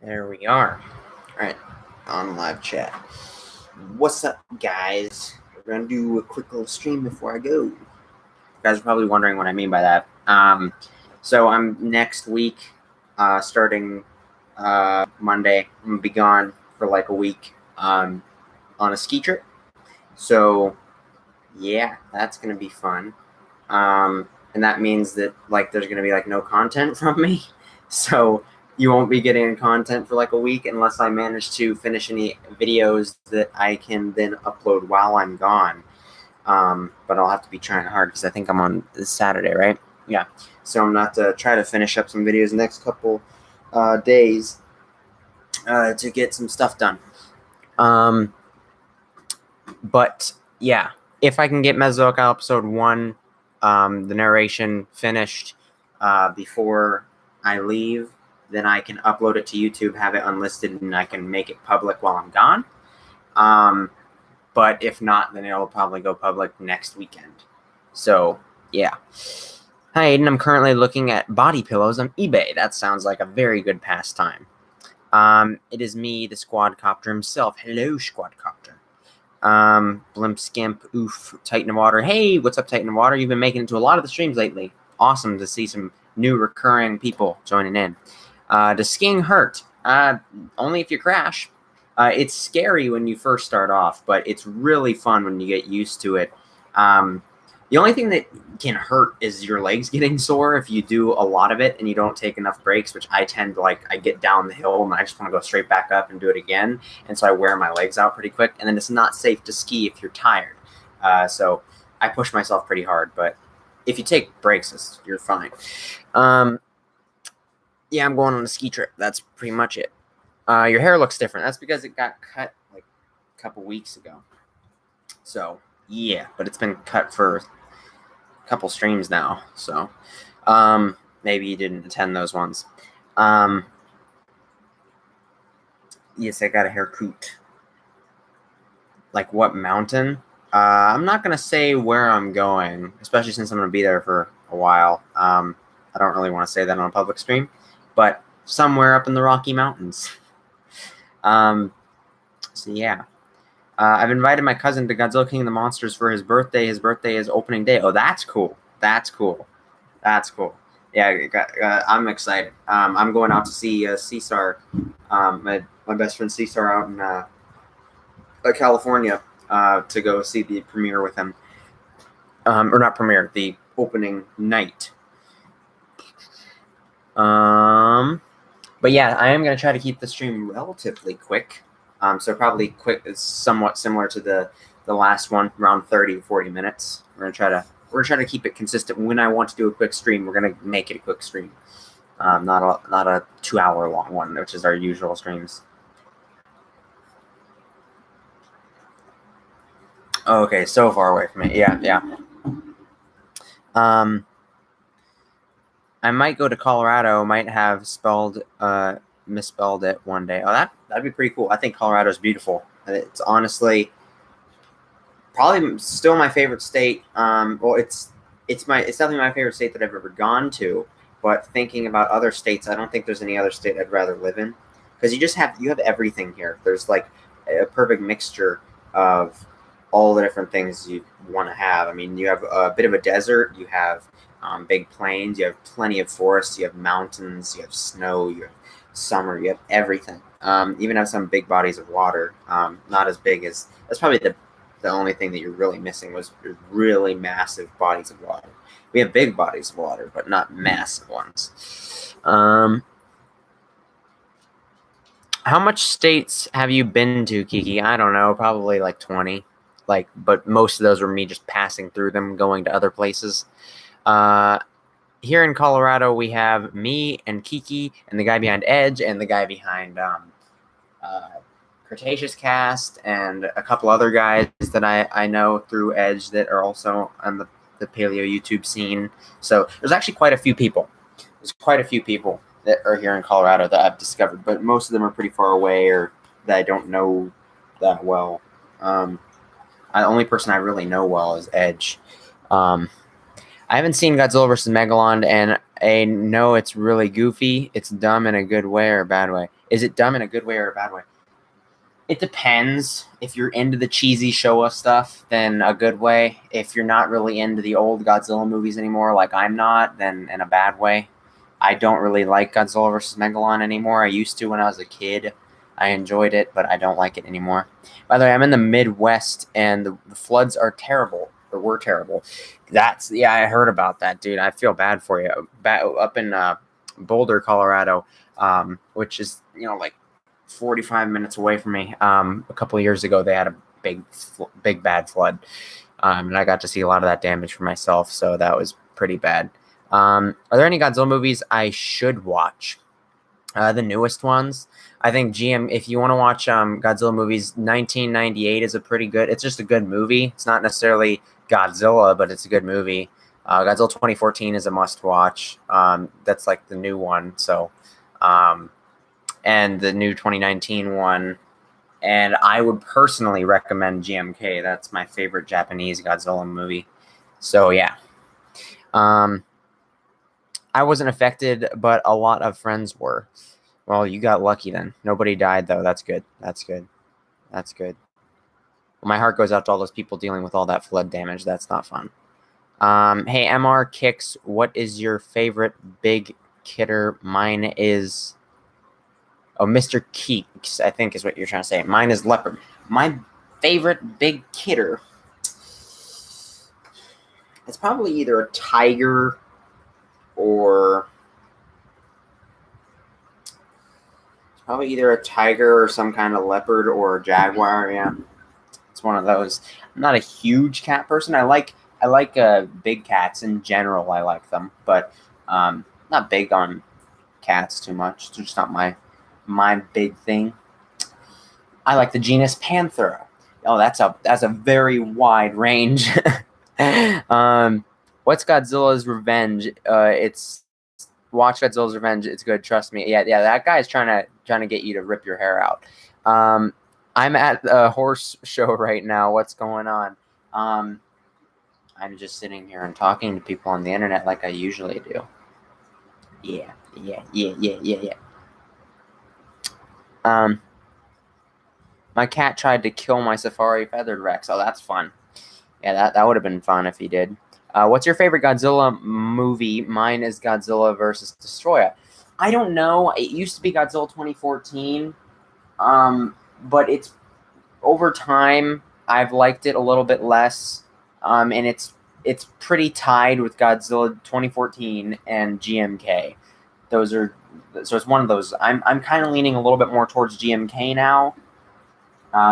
There we are. All right, on live chat. What's up, guys? We're gonna do a quick little stream before I go. You guys are probably wondering what I mean by that. So I'm next week, starting Monday. I'm gonna be gone for like a week on a ski trip. So yeah, that's gonna be fun. And that means that like there's gonna be like no content from me. So you won't be getting content for like a week unless I manage to finish any videos that I can then upload while I'm gone. But I'll have to be trying hard because I think I'm on this Saturday, right? Yeah. So I'm not to try to finish up some videos the next couple days to get some stuff done. But yeah, if I can get Mesozoic episode 1, the narration finished before I leave, then I can upload it to YouTube, have it unlisted, and I can make it public while I'm gone. But if not, then it'll probably go public next weekend. So, yeah. Hi, Aiden. I'm currently looking at body pillows on eBay. That sounds like a very good pastime. It is me, the Squadcopter himself. Hello, Squadcopter. Blimp Skimp, oof, Titan of Water. Hey, what's up, Titan of Water? You've been making it to a lot of the streams lately. Awesome to see some new recurring people joining in. Does skiing hurt? Only if you crash. It's scary when you first start off, but it's really fun when you get used to it. The only thing that can hurt is your legs getting sore if you do a lot of it and you don't take enough breaks, which I tend to I get down the hill and I just want to go straight back up and do it again. And so I wear my legs out pretty quick. And then it's not safe to ski if you're tired. So I push myself pretty hard, but if you take breaks, you're fine. Yeah, I'm going on a ski trip. That's pretty much it. Your hair looks different. That's because it got cut like a couple weeks ago. So yeah, but it's been cut for a couple streams now. So maybe you didn't attend those ones. Yes, I got a haircut. Like what mountain? I'm not gonna say where I'm going, especially since I'm gonna be there for a while. I don't really want to say that on a public stream, but somewhere up in the Rocky Mountains. So yeah. I've invited my cousin to Godzilla King of the Monsters for his birthday. His birthday is opening day. Oh, that's cool. That's cool. That's cool. Yeah, I'm excited. I'm going out to see Cesar, my best friend Cesar out in California to go see the premiere with him. Or not premiere, the opening night. But yeah, I am going to try to keep the stream relatively quick. So probably quick is somewhat similar to the last one, around 30 to 40 minutes. We're gonna try to keep it consistent. When I want to do a quick stream, we're gonna make it a quick stream, not a 2-hour long one, which is our usual streams. Oh, okay, so far away from me. Yeah. I might go to Colorado. Might have misspelled it one day. Oh, that'd be pretty cool. I think Colorado's beautiful. It's honestly probably still my favorite state. Well, it's definitely my favorite state that I've ever gone to. But thinking about other states, I don't think there's any other state I'd rather live in, because you have everything here. There's like a perfect mixture of all the different things you want to have. I mean, you have a bit of a desert. You have big plains. You have plenty of forests. You have mountains. You have snow. You have summer. You have everything. Even have some big bodies of water. Not as big as that's probably the only thing that you're really missing was really massive bodies of water. We have big bodies of water, but not massive ones. How much states have you been to, Kiki? I don't know, probably like 20. But most of those were me just passing through them, going to other places. Here in Colorado, we have me and Kiki and the guy behind Edge and the guy behind Cretaceous Cast and a couple other guys that I know through Edge that are also on the paleo YouTube scene. So there's actually quite a few people. There's quite a few people that are here in Colorado that I've discovered, but most of them are pretty far away or that I don't know that well. The only person I really know well is Edge. I haven't seen Godzilla vs. Megalon, and No, it's really goofy. It's dumb in a good way or a bad way. Is it dumb in a good way or a bad way? It depends. If you're into the cheesy Showa stuff, then a good way. If you're not really into the old Godzilla movies anymore, like I'm not, then in a bad way. I don't really like Godzilla vs. Megalon anymore. I used to when I was a kid. I enjoyed it, but I don't like it anymore. By the way, I'm in the Midwest, and the floods are terrible, or were terrible. Yeah, I heard about that, dude. I feel bad for you. Up in Boulder, Colorado, which is, like 45 minutes away from me. A couple of years ago, they had a big bad flood, and I got to see a lot of that damage for myself, so that was pretty bad. Are there any Godzilla movies I should watch? The newest ones. I think if you want to watch Godzilla movies, 1998 is a pretty good. It's just a good movie. It's not necessarily Godzilla, but it's a good movie. Godzilla 2014 is a must-watch. That's like the new one. So, and the new 2019 one. And I would personally recommend GMK. That's my favorite Japanese Godzilla movie. So yeah. I wasn't affected, but a lot of friends were. Well, you got lucky then. Nobody died, though. That's good. That's good. That's good. Well, my heart goes out to all those people dealing with all that flood damage. That's not fun. Hey, MR Kicks, what is your favorite big kidder? Mine is... Oh, Mr. Keeks, I think is what you're trying to say. Mine is leopard. My favorite big kidder... It's probably either a tiger... or it's probably either a tiger or some kind of leopard or a jaguar. Yeah, it's one of those. I'm not a huge cat person. I like big cats in general. I like them, but not big on cats too much. It's just not my big thing. I like the genus Panthera. Oh, that's a very wide range. What's Godzilla's Revenge? Watch Godzilla's Revenge. It's good. Trust me. Yeah. That guy's trying to get you to rip your hair out. I'm at a horse show right now. What's going on? I'm just sitting here and talking to people on the internet like I usually do. Yeah. My cat tried to kill my safari feathered Rex. Oh, that's fun. Yeah, that would have been fun if he did. What's your favorite Godzilla movie? Mine is Godzilla vs. Destroya. I don't know. It used to be Godzilla 2014, but it's over time I've liked it a little bit less, and it's pretty tied with Godzilla 2014 and GMK. So it's one of those. I'm kind of leaning a little bit more towards GMK now,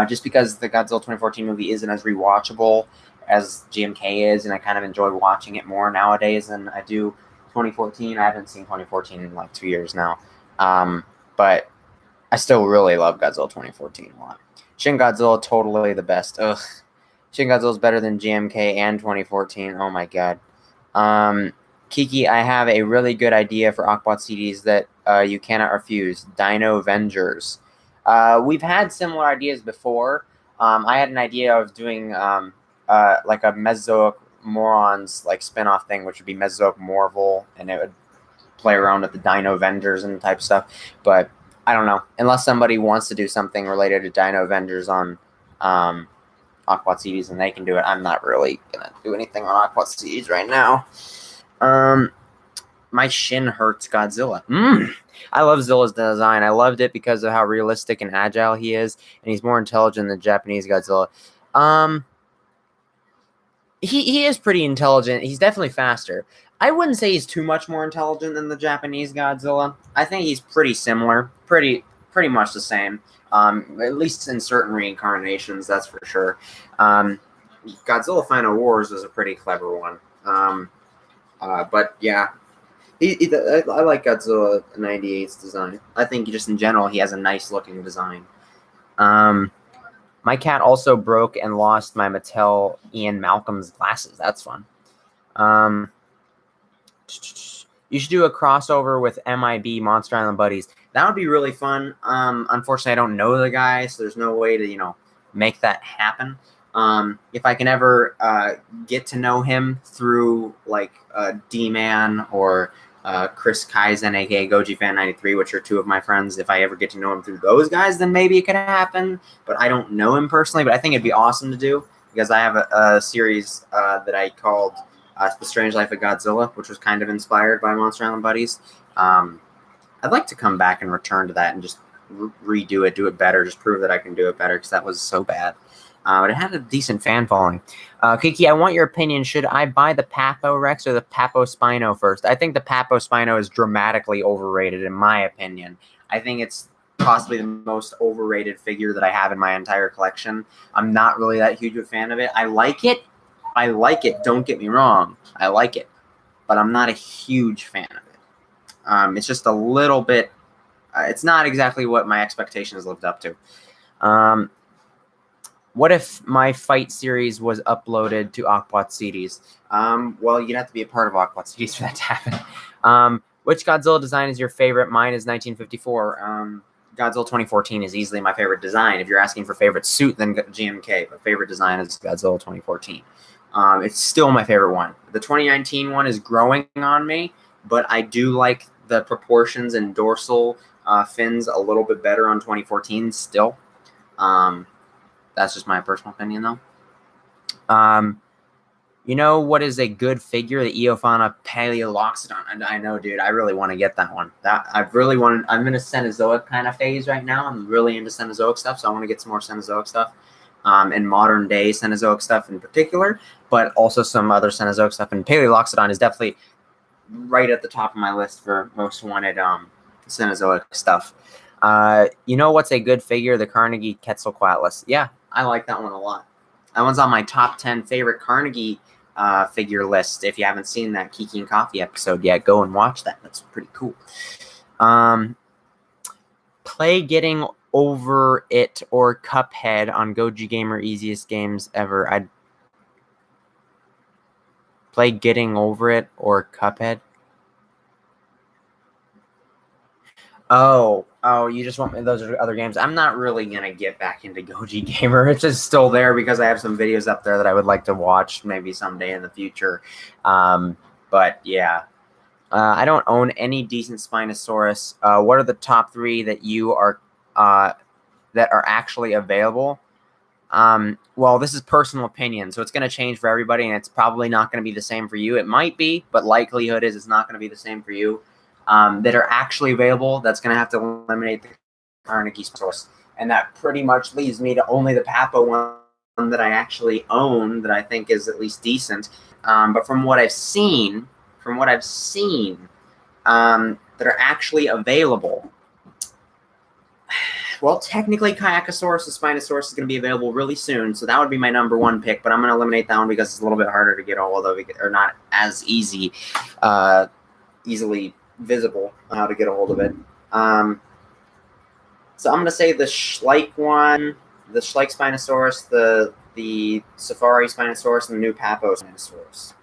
just because the Godzilla 2014 movie isn't as rewatchable as GMK is, and I kind of enjoy watching it more nowadays than I do 2014. I haven't seen 2014 in like 2 years now, but I still really love Godzilla 2014 a lot. Shin Godzilla, totally the best. Ugh, Shin Godzilla is better than GMK and 2014. Oh my god. Kiki, I have a really good idea for Aquabot CDs that you cannot refuse. Dino Vengers. We've had similar ideas before. I had an idea of doing like a Mesozoic Morons like spin-off thing, which would be Mesozoic Morval, and it would play around with the Dino Avengers and type stuff. But I don't know. Unless somebody wants to do something related to Dino Avengers on Aquabot CDs, and they can do it. I'm not really gonna do anything on Aquabot CDs right now. My shin hurts Godzilla. I love Zilla's design. I loved it because of how realistic and agile he is, and he's more intelligent than Japanese Godzilla. He is pretty intelligent. He's definitely faster. I wouldn't say he's too much more intelligent than the Japanese Godzilla. I think he's pretty similar, pretty much the same. At least in certain reincarnations, that's for sure. Godzilla Final Wars is a pretty clever one. But yeah, I like Godzilla 98's design. I think just in general, he has a nice looking design. My cat also broke and lost my Mattel Ian Malcolm's glasses. That's fun. You should do a crossover with MIB, Monster Island Buddies. That would be really fun. Unfortunately, I don't know the guy, so there's no way to, make that happen. If I can ever get to know him through, like, D-Man or Chris Kaizen, aka GojiFan93, which are two of my friends. If I ever get to know him through those guys, then maybe it could happen. But I don't know him personally, but I think it'd be awesome to do, because I have a series that I called The Strange Life of Godzilla, which was kind of inspired by Monster Island Buddies. I'd like to come back and return to that and just redo it, do it better, just prove that I can do it better, because that was so bad. But it had a decent fan following. Kiki, I want your opinion. Should I buy the Papo Rex or the Papo Spino first? I think the Papo Spino is dramatically overrated, in my opinion. I think it's possibly the most overrated figure that I have in my entire collection. I'm not really that huge of a fan of it. I like it. Don't get me wrong. I like it. But I'm not a huge fan of it. It's just a little bit... it's not exactly what my expectations lived up to. What if my fight series was uploaded to Aquat CDs? Well, you'd have to be a part of Aquat CDs for that to happen. Which Godzilla design is your favorite? Mine is 1954. Godzilla 2014 is easily my favorite design. If you're asking for favorite suit, then GMK. But favorite design is Godzilla 2014. It's still my favorite one. The 2019 one is growing on me, but I do like the proportions and dorsal fins a little bit better on 2014 still. That's just my personal opinion, though. You know what is a good figure? The Eofauna Paleoloxodon. I know, dude. I really want to get that one. I'm in a Cenozoic kind of phase right now. I'm really into Cenozoic stuff, so I want to get some more Cenozoic stuff. And modern day Cenozoic stuff in particular, but also some other Cenozoic stuff. And Paleoloxodon is definitely right at the top of my list for most wanted Cenozoic stuff. You know what's a good figure? The Carnegie Quetzalcoatlus. Yeah, I like that one a lot. That one's on my top 10 favorite Carnegie figure list. If you haven't seen that Kiki and Coffee episode yet, go and watch that. That's pretty cool. Play Getting Over It or Cuphead on Goji Gamer easiest games ever. I'd play Getting Over It or Cuphead. Oh, you just want me? Those are other games. I'm not really gonna get back into Goji Gamer. It's just still there because I have some videos up there that I would like to watch maybe someday in the future. But yeah, I don't own any decent Spinosaurus. What are the top 3 that you are that are actually available? Well, this is personal opinion, so it's going to change for everybody, and it's probably not going to be the same for you. It might be, but likelihood is it's not going to be the same for you. That are actually available, that's going to have to eliminate the Carnegie source. And that pretty much leaves me to only the Papo one that I actually own that I think is at least decent. But from what I've seen, that are actually available, well, technically Kayakasaurus and Spinosaurus is going to be available really soon, so that would be my number 1 pick, but I'm going to eliminate that one because it's a little bit harder to get a hold of, or not as easily visible on how to get a hold of it. So I'm going to say the Schleich one, the Schleich Spinosaurus, the Safari Spinosaurus, and the new Papo Spinosaurus.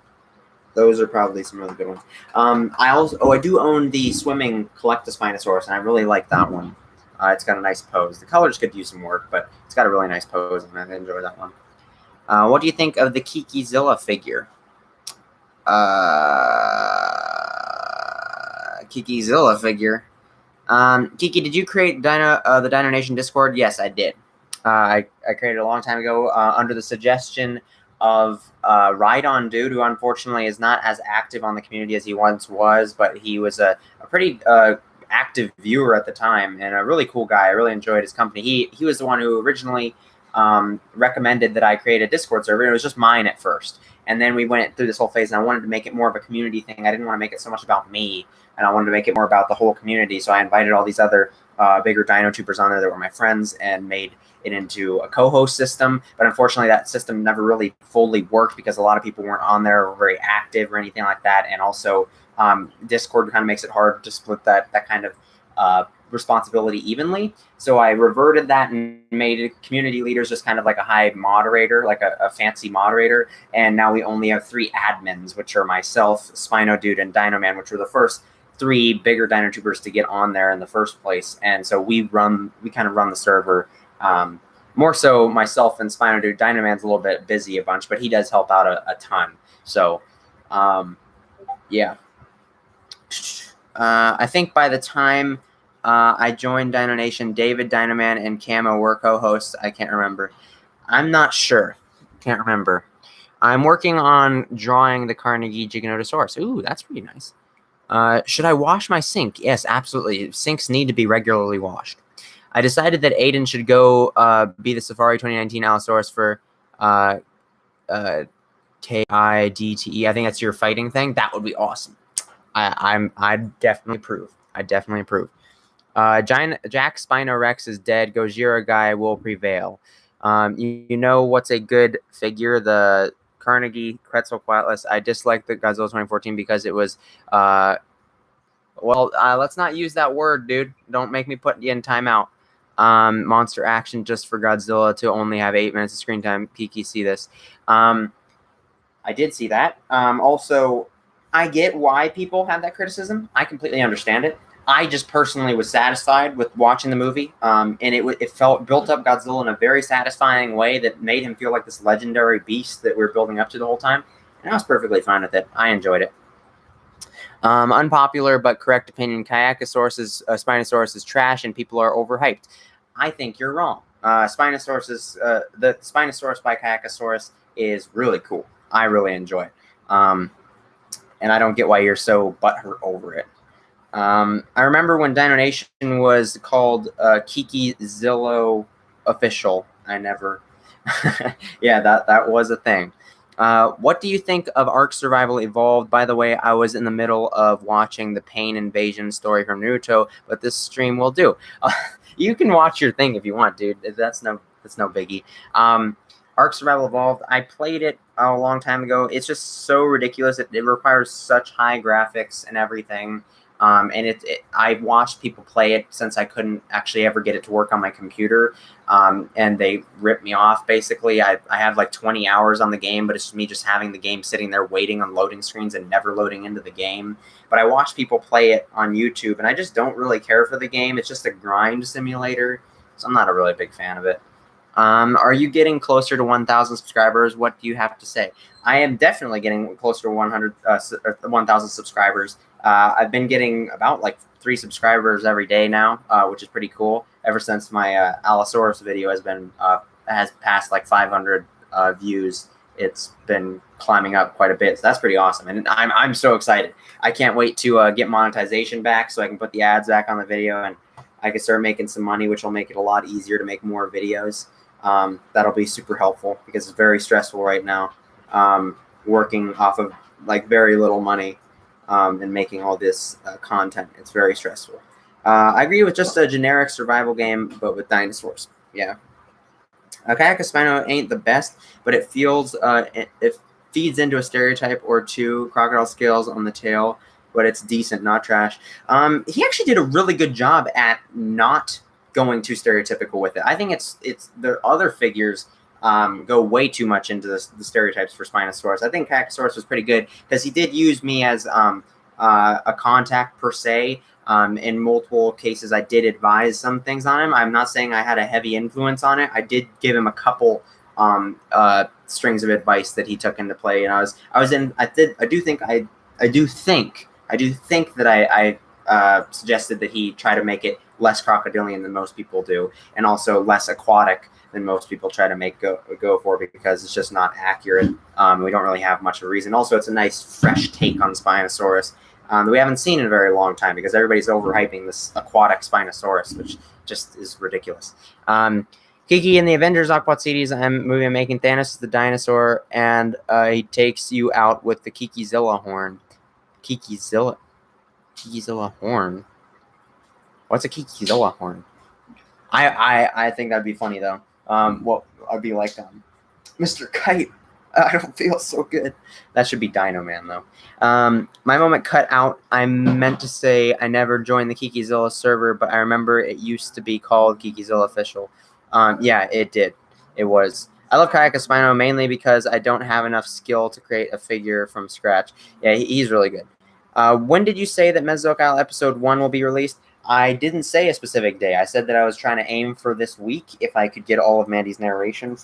Those are probably some really good ones. I do own the Swimming Collectospinosaurus, and I really like that one. It's got a nice pose. The colors could use some work, but it's got a really nice pose, and I enjoy that one. What do you think of the Kikizilla figure? Kikizilla figure. Kiki, did you create the Dino Nation Discord? Yes, I did. I created it a long time ago under the suggestion of Ride-On Dude, who unfortunately is not as active on the community as he once was, but he was a pretty active viewer at the time and a really cool guy. I really enjoyed his company. He was the one who originally recommended that I create a Discord server. It was just mine at first. And then we went through this whole phase, and I wanted to make it more of a community thing. I didn't want to make it so much about me, and I wanted to make it more about the whole community. So I invited all these other bigger Dino Tubers on there that were my friends and made it into a co-host system. But unfortunately, that system never really fully worked because a lot of people weren't on there or very active or anything like that. And also, Discord kind of makes it hard to split that kind of responsibility evenly. So I reverted that and made community leaders just kind of like a high moderator, like a fancy moderator. And now we only have 3 admins, which are myself, Spino Dude, and Dino Man, which were the first 3 bigger Dino Tubers to get on there in the first place. And so we kind of run the server. More so myself and Spino Dude. Dino Man's a little bit busy a bunch, but he does help out a ton. So, yeah. I think by the time I joined Dino Nation, David Dynaman and Camo were co-hosts. I can't remember. I'm not sure. Can't remember. I'm working on drawing the Carnegie Giganotosaurus. Ooh, that's pretty nice. Should I wash my sink? Yes, absolutely. Sinks need to be regularly washed. I decided that Aiden should go be the Safari 2019 Allosaurus for KIDTE. I think that's your fighting thing. That would be awesome. I definitely approve. I definitely approve. Jack Spinorex is dead. Gojira guy will prevail. You know what's a good figure? The Carnegie Quetzalcoatlus. I dislike the Godzilla 2014 because it was let's not use that word, dude. Don't make me put you in timeout. Monster action just for Godzilla to only have 8 minutes of screen time. Kiki, see this. I did see that. Also, I get why people have that criticism. I completely understand it. I just personally was satisfied with watching the movie, and it felt built up Godzilla in a very satisfying way that made him feel like this legendary beast that we're building up to the whole time, and I was perfectly fine with it. I enjoyed it. Unpopular but correct opinion: Spinosaurus is trash, and people are overhyped. I think you're wrong. The Spinosaurus by Kayakasaurus is really cool. I really enjoy it, and I don't get why you're so butthurt over it. I remember when Dino Nation was called Kikizilla101 official. I never, yeah, that was a thing. What do you think of Ark Survival Evolved? By the way, I was in the middle of watching the Pain Invasion story from Naruto, but this stream will do. You can watch your thing if you want, dude. That's no biggie. Ark Survival Evolved, I played it a long time ago. It's just so ridiculous. It requires such high graphics and everything. And I watched people play it since I couldn't actually ever get it to work on my computer. And they ripped me off, basically. I have like 20 hours on the game, but it's me just having the game sitting there waiting on loading screens and never loading into the game. But I watch people play it on YouTube, and I just don't really care for the game. It's just a grind simulator, so I'm not a really big fan of it. Are you getting closer to 1,000 subscribers? What do you have to say? I am definitely getting closer to 1,000 subscribers. I've been getting about like 3 subscribers every day now, which is pretty cool. Ever since my Allosaurus video has passed like 500 views, it's been climbing up quite a bit. So that's pretty awesome, and I'm so excited. I can't wait to get monetization back so I can put the ads back on the video and I can start making some money, which will make it a lot easier to make more videos. That'll be super helpful because it's very stressful right now, working off of like very little money and making all this content. It's very stressful. I agree with just a generic survival game, but with dinosaurs. Yeah. Kayak Spino ain't the best, but it feels it feeds into a stereotype or two. Crocodile scales on the tail, but it's decent, not trash. He actually did a really good job at not going too stereotypical with it. I think it's the other figures go way too much into the stereotypes for Spinosaurus. I think Kakasaurus was pretty good because he did use me as a contact per se. In multiple cases, I did advise some things on him. I'm not saying I had a heavy influence on it. I did give him a couple strings of advice that he took into play, and I do think that I suggested that he try to make it less crocodilian than most people do, and also less aquatic than most people try to make go for, because it's just not accurate. We don't really have much of a reason. Also, it's a nice fresh take on Spinosaurus that we haven't seen in a very long time, because everybody's overhyping this aquatic Spinosaurus, which just is ridiculous. Kiki in the Avengers Aquat series movie, I'm making Thanos is the dinosaur, and he takes you out with the Kikizilla horn. Kikizilla horn. What's a Kikizilla horn? I think that'd be funny though. Well, I'd be like Mr. Kite. I don't feel so good. That should be Dino Man though. My moment cut out. I meant to say I never joined the Kikizilla server, but I remember it used to be called Kikizilla Official. Yeah, it did. It was. I love Kayaka Spino mainly because I don't have enough skill to create a figure from scratch. Yeah, he's really good. When did you say that Mesozoic Episode 1 will be released? I didn't say a specific day. I said that I was trying to aim for this week if I could get all of Mandy's narration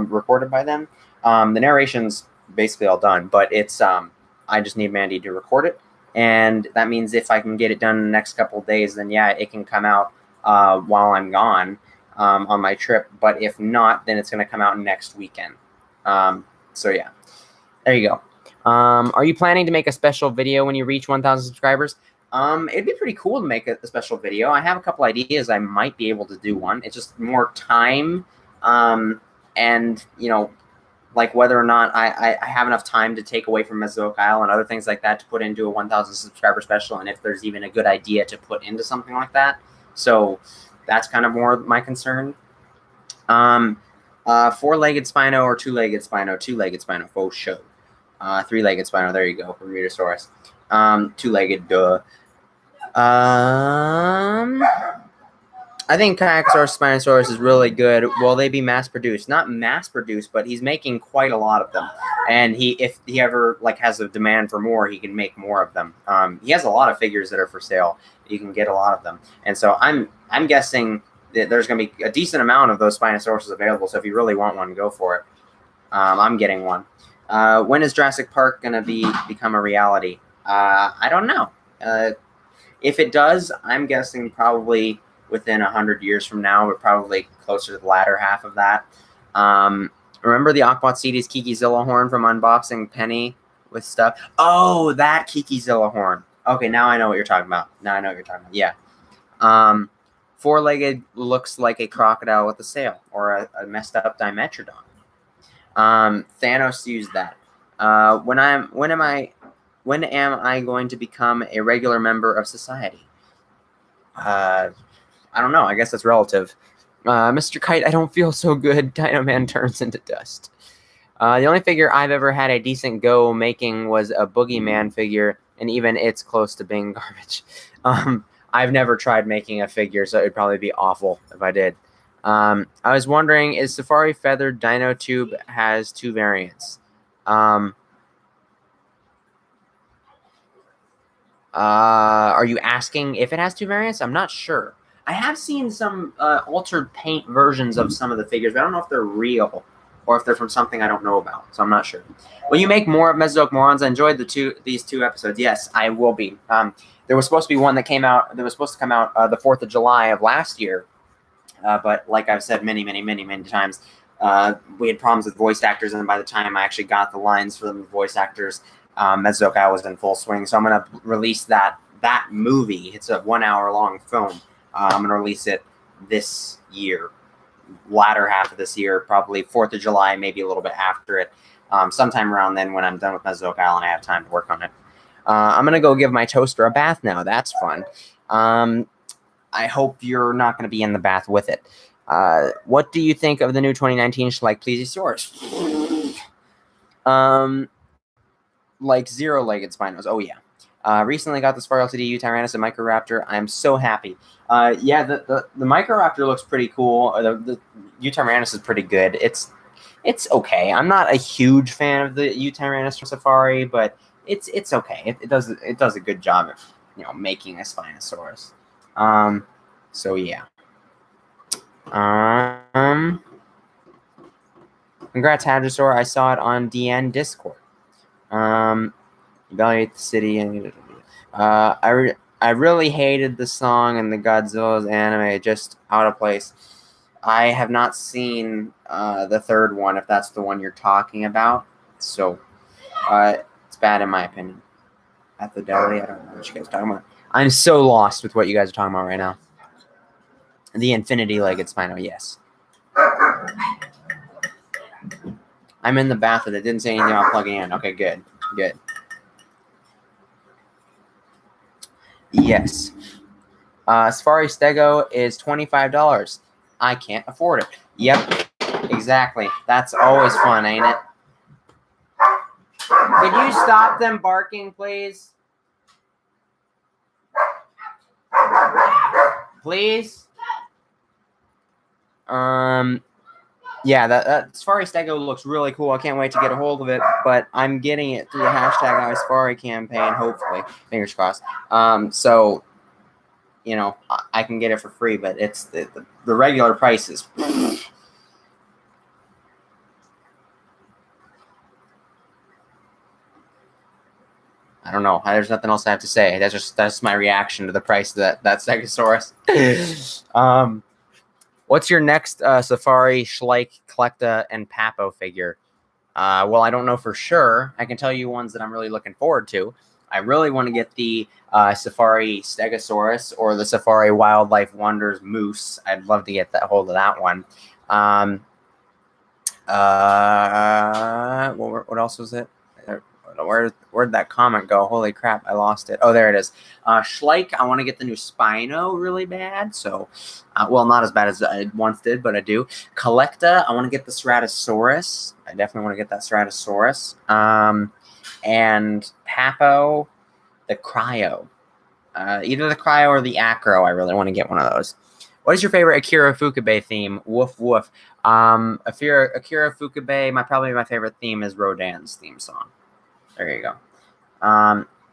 recorded by then. The narration's basically all done, but it's I just need Mandy to record it, And that means if I can get it done in the next couple of days, then yeah, it can come out while I'm gone on my trip. But if not, then it's going to come out next weekend. So yeah, there you go. Are you planning to make a special video when you reach 1,000 subscribers? It'd be pretty cool to make a special video. I have a couple ideas. I might be able to do one. It's just more time, and like whether or not I have enough time to take away from Mesozoic Isle and other things like that to put into a 1,000 subscriber special, and if there's even a good idea to put into something like that. So that's kind of more my concern. Four-legged Spino or two-legged Spino? Two-legged Spino, faux show. Three-legged Spino, there you go, Bermudosaurus. Two-legged, duh. I think Kikizilla101 Spinosaurus is really good. Will they be mass-produced? Not mass-produced, but he's making quite a lot of them. And if he ever has a demand for more, he can make more of them. He has a lot of figures that are for sale. You can get a lot of them. And so I'm guessing that there's going to be a decent amount of those Spinosauruses available. So if you really want one, go for it. I'm getting one. When is Jurassic Park going to become a reality? I don't know. If it does, I'm guessing probably within 100 years from now, but probably closer to the latter half of that. Remember the Aquabot CD's Kikizilla101 from unboxing Penny with stuff? Oh, that Kikizilla101. Okay, now I know what you're talking about. Yeah. Four-legged looks like a crocodile with a sail, or a messed up Dimetrodon. Thanos used that. When am I going to become a regular member of society? I don't know. I guess that's relative. Mr. Kite, I don't feel so good. Dino Man turns into dust. The only figure I've ever had a decent go making was a Boogeyman figure, and even it's close to being garbage. I've never tried making a figure, so it'd probably be awful if I did. I was wondering, is Safari Feathered Dino Tube has two variants? Are you asking if it has two variants? I'm not sure. I have seen some altered paint versions of some of the figures, but I don't know if they're real or if they're from something I don't know about, so I'm not sure. Will you make more of Mesozoic Morons? I enjoyed these two episodes. Yes, I will be. There was supposed to be one that came out. That was supposed to come out the 4th of July of last year, but like I've said many times, we had problems with voice actors, and by the time I actually got the lines for the voice actors, Mesozoic Isle was in full swing. So I'm going to release that movie. It's a 1 hour long film. I'm going to release it this year, latter half of this year, probably 4th of July, maybe a little bit after it. Sometime around then when I'm done with Mesozoic Isle and I have time to work on it. I'm going to go give my toaster a bath now. That's fun. I hope you're not going to be in the bath with it. What do you think of the new 2019 Schleich Plesiosaurus? Like zero-legged Spinos. Oh, yeah. Recently got this Safari LTD Tyrannus and Microraptor. I'm so happy. Yeah, the Microraptor looks pretty cool. The Tyrannus is pretty good. It's okay. I'm not a huge fan of the Tyrannus from Safari, but it's okay. It does a good job of making a Spinosaurus. So yeah. Congrats, Hadrosaur. I saw it on DN Discord. Evaluate the city and I really hated the song and the Godzilla's anime, just out of place. I have not seen the third one, if that's the one you're talking about. So it's bad in my opinion. At the deli, I don't know what you guys are talking about. I'm so lost with what you guys are talking about right now. The infinity-legged Spino, yes. I'm in the bath and it didn't say anything about plugging in. Okay, good. Yes. Safari Stego is $25. I can't afford it. Yep, exactly. That's always fun, ain't it? Could you stop them barking, please? Please? Yeah, that Safari Stego looks really cool. I can't wait to get a hold of it, but I'm getting it through the hashtag iSafari campaign, hopefully. Fingers crossed. So, I can get it for free, but it's the regular prices. I don't know. There's nothing else I have to say. That's my reaction to the price of that Stegosaurus. What's your next Safari, Schleich, Collecta, and Papo figure? Well, I don't know for sure. I can tell you ones that I'm really looking forward to. I really want to get the Safari Stegosaurus or the Safari Wildlife Wonders Moose. I'd love to get hold of that one. What else was it? Where'd that comment go? Holy crap, I lost it. Oh, there it is. Schleich, I want to get the new Spino really bad. So, well, not as bad as I once did, but I do. Collecta, I want to get the Ceratosaurus. I definitely want to get that Ceratosaurus. And Papo, the Cryo. Either the Cryo or the Acro. I really want to get one of those. What is your favorite Akira Ifukube theme? Woof woof. Akira Ifukube, probably my favorite theme is Rodan's theme song. There you go.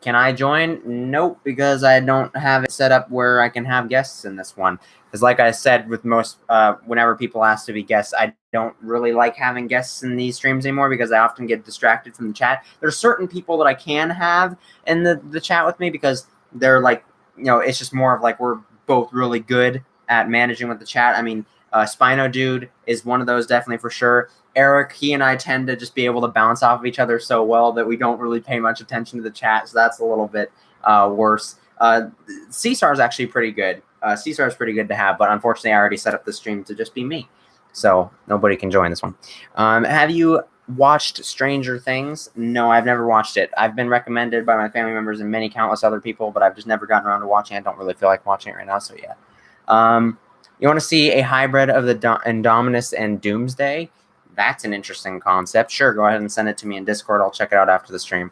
Can I join? Nope, because I don't have it set up where I can have guests in this one. Because like I said, with most, whenever people ask to be guests, I don't really like having guests in these streams anymore because I often get distracted from the chat. There's certain people that I can have in the chat with me because they're like, it's just more of like we're both really good at managing with the chat. I mean, Spino Dude is one of those, definitely for sure. Eric, he and I tend to just be able to bounce off of each other so well that we don't really pay much attention to the chat, so that's a little bit worse. C-Star is actually pretty good. C-Star is pretty good to have, but unfortunately I already set up the stream to just be me, so nobody can join this one. Have you watched Stranger Things? No, I've never watched it. I've been recommended by my family members and many countless other people, but I've just never gotten around to watching it. I don't really feel like watching it right now, so yeah. You want to see a hybrid of the Indominus and Doomsday? That's an interesting concept. Sure, go ahead and send it to me in Discord. I'll check it out after the stream.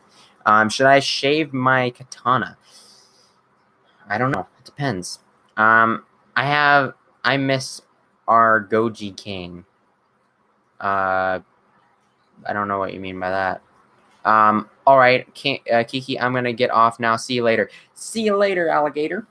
Should I shave my katana? I don't know. It depends. I miss our Goji King. I don't know what you mean by that. All right, Kiki, I'm going to get off now. See you later. See you later, alligator.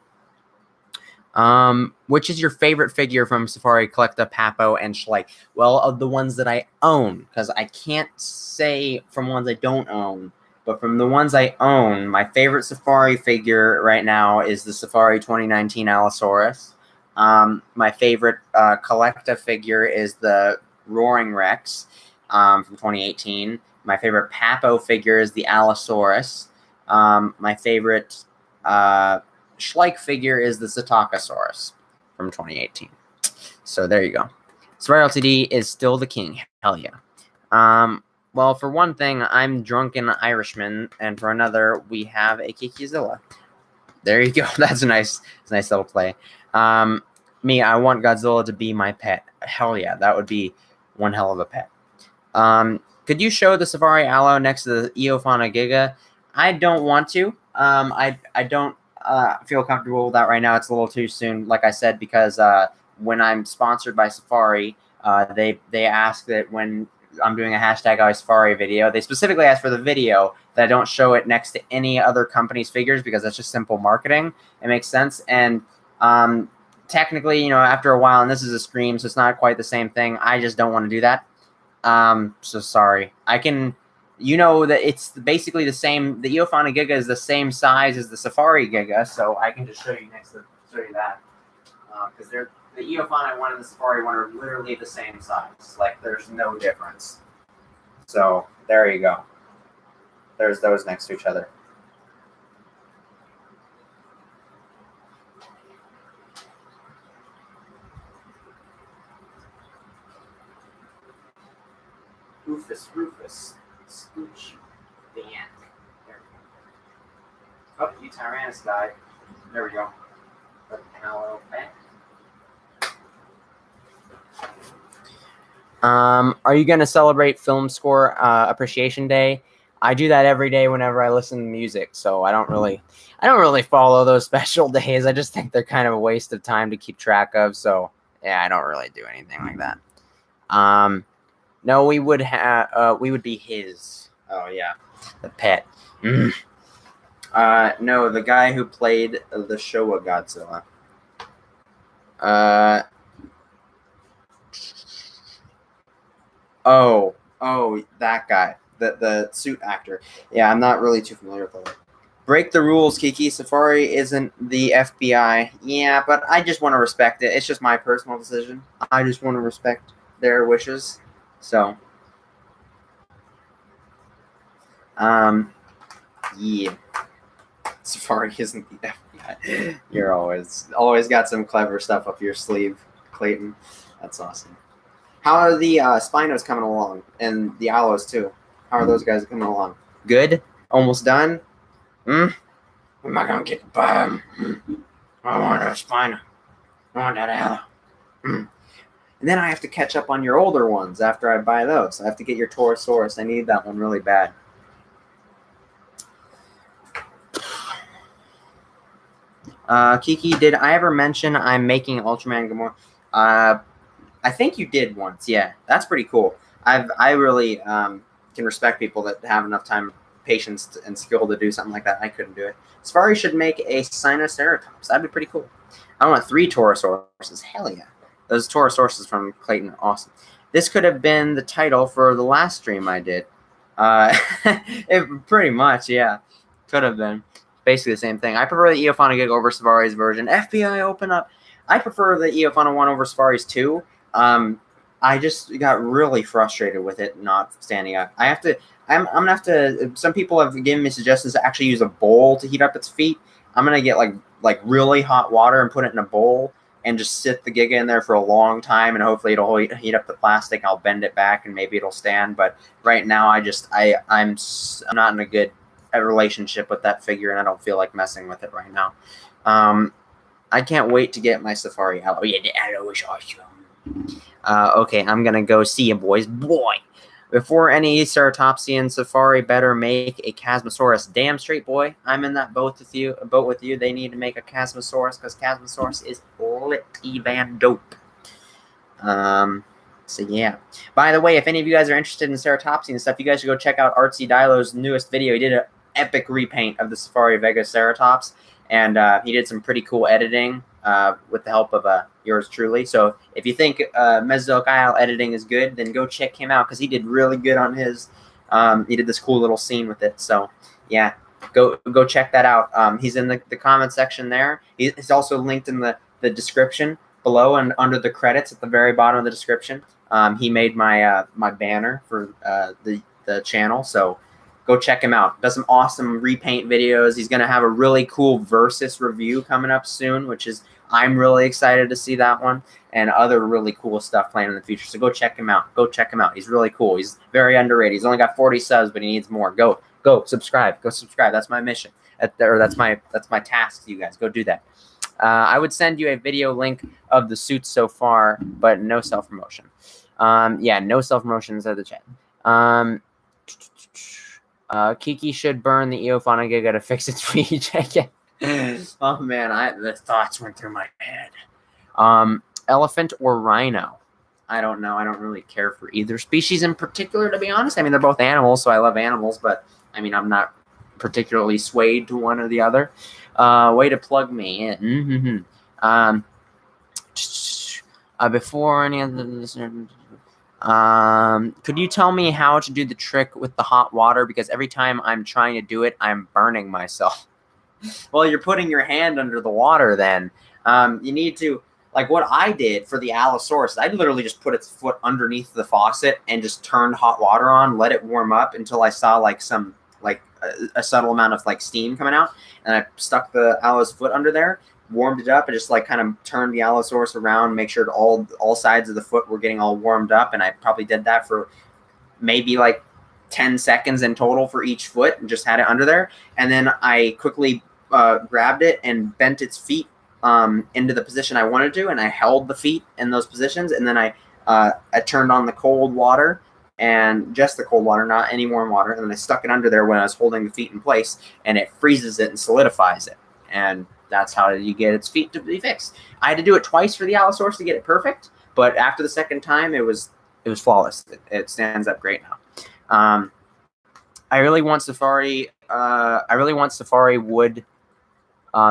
Which is your favorite figure from Safari, Collecta, Papo, and Schleich? Well, of the ones that I own, because I can't say from ones I don't own, but from the ones I own, my favorite Safari figure right now is the Safari 2019 Allosaurus. My favorite Collecta figure is the Roaring Rex from 2018. My favorite Papo figure is the Allosaurus. My favorite Schleich figure is the Psittacosaurus from 2018. So there you go. Safari LTD is still the king. Hell yeah. Well, for one thing, I'm Drunken Irishman, and for another, we have a Kikizilla. There you go. That's a nice little play. Me, I want Godzilla to be my pet. Hell yeah, that would be one hell of a pet. Could you show the Safari Allo next to the Eofauna Giga? I don't want to. I don't feel comfortable with that right now. It's a little too soon, like I said, because when I'm sponsored by Safari, they ask that when I'm doing a #Safari video, they specifically ask for the video that I don't show it next to any other company's figures because that's just simple marketing. It makes sense. And technically, after a while, and this is a stream, so it's not quite the same thing. I just don't want to do that. So sorry. I can, that it's basically the same. The Eofauna Giga is the same size as the Safari Giga, so I can just show you that. Because the Eofauna one and the Safari one are literally the same size. Like, there's no difference. So, there you go. There's those next to each other. Rufus. Scooch. The ant. There we go. Oh, you Tyrannus died. There we go. Hello, back. Are you going to celebrate Film Score Appreciation Day? I do that every day whenever I listen to music, so I don't really follow those special days. I just think they're kind of a waste of time to keep track of. So yeah, I don't really do anything like that. No, we would be his. Oh yeah, the pet. No, the guy who played the Showa Godzilla. Oh, that guy, the suit actor. Yeah, I'm not really too familiar with him. Break the rules, Kiki. Safari isn't the FBI. Yeah, but I just want to respect it. It's just my personal decision. I just want to respect their wishes. So, yeah. Safari isn't the FBI. You're always got some clever stuff up your sleeve, Clayton. That's awesome. How are the Spinos coming along? And the Aloes, too. How are those guys coming along? Good? Almost done? Am I going to get the bomb? I want a Spino. I want that Aloe. And then I have to catch up on your older ones after I buy those. I have to get your Torosaurus. I need that one really bad. Kiki, did I ever mention I'm making Ultraman Gamora? I think you did once. Yeah, that's pretty cool. I really can respect people that have enough time, patience, and skill to do something like that. I couldn't do it. Safari should make a Sinoceratops. That'd be pretty cool. I want 3 Taurosauruses. Hell yeah. Those Taurosauruses from Clayton are awesome. This could have been the title for the last stream I did. Pretty much, yeah. Could have been. Basically the same thing. I prefer the Eofauna Gig over Safari's version. FBI, open up. I prefer the Eofauna 1 over Safari's 2. I just got really frustrated with it not standing up. I'm gonna have to. Some people have given me suggestions to actually use a bowl to heat up its feet. I'm gonna get like really hot water and put it in a bowl and just sit the Giga in there for a long time, and hopefully it'll heat up the plastic. I'll bend it back and maybe it'll stand. But right now, I'm not in a good relationship with that figure, and I don't feel like messing with it right now. I can't wait to get my Safari Aloe. Yeah, the Aloe is awesome. Okay, I'm gonna go see you, boys. Boy, before any Ceratopsian, Safari better make a Chasmosaurus. Damn straight, boy. I'm in that boat with you. They need to make a Chasmosaurus because Chasmosaurus is litty van dope. So yeah. By the way, if any of you guys are interested in Ceratopsian and stuff, you guys should go check out Artsy Dilo's newest video. He did an epic repaint of the Safari Vega Ceratops, and he did some pretty cool editing with the help of yours truly. So if you think Mesozoic Isle editing is good, then go check him out because he did really good on his. He did this cool little scene with it. So yeah, go check that out. He's in the comment section there. He's also linked in the description below and under the credits at the very bottom of the description. He made my my banner for the channel, so go check him out. Does some awesome repaint videos. He's gonna have a really cool Versus review coming up soon, which is I'm really excited to see that one, and other really cool stuff planned in the future. So go check him out. Go check him out. He's really cool. He's very underrated. He's only got 40 subs, but he needs more. Go subscribe. Go subscribe. That's my mission. That's my task to you guys. Go do that. I would send you a video link of the suits so far, but no self-promotion. Yeah, no self-promotion inside the chat. Kiki should burn the Eofauna Giga to fix its feet. Check it. Oh man, the thoughts went through my head. Elephant or rhino? I don't know. I don't really care for either species in particular, to be honest. I mean, they're both animals, so I love animals, but I mean, I'm not particularly swayed to one or the other. Way to plug me in. Before any of this, could you tell me how to do the trick with the hot water? Because every time I'm trying to do it, I'm burning myself. Well, you're putting your hand under the water then. You need to, like what I did for the Allosaurus, I literally just put its foot underneath the faucet and just turned hot water on, let it warm up until I saw like some, like a subtle amount of like steam coming out. And I stuck the Allo's foot under there, warmed it up, and just like kind of turned the Allosaurus around, make sure all sides of the foot were getting all warmed up. And I probably did that for maybe like 10 seconds in total for each foot and just had it under there. And then I quickly grabbed it and bent its feet into the position I wanted to, and I held the feet in those positions. And then I turned on the cold water, and just the cold water, not any warm water. And then I stuck it under there when I was holding the feet in place, and it freezes it and solidifies it. And that's how you get its feet to be fixed. I had to do it twice for the Allosaurus to get it perfect, but after the second time, it was flawless. It stands up great now. I really want Safari. Safari would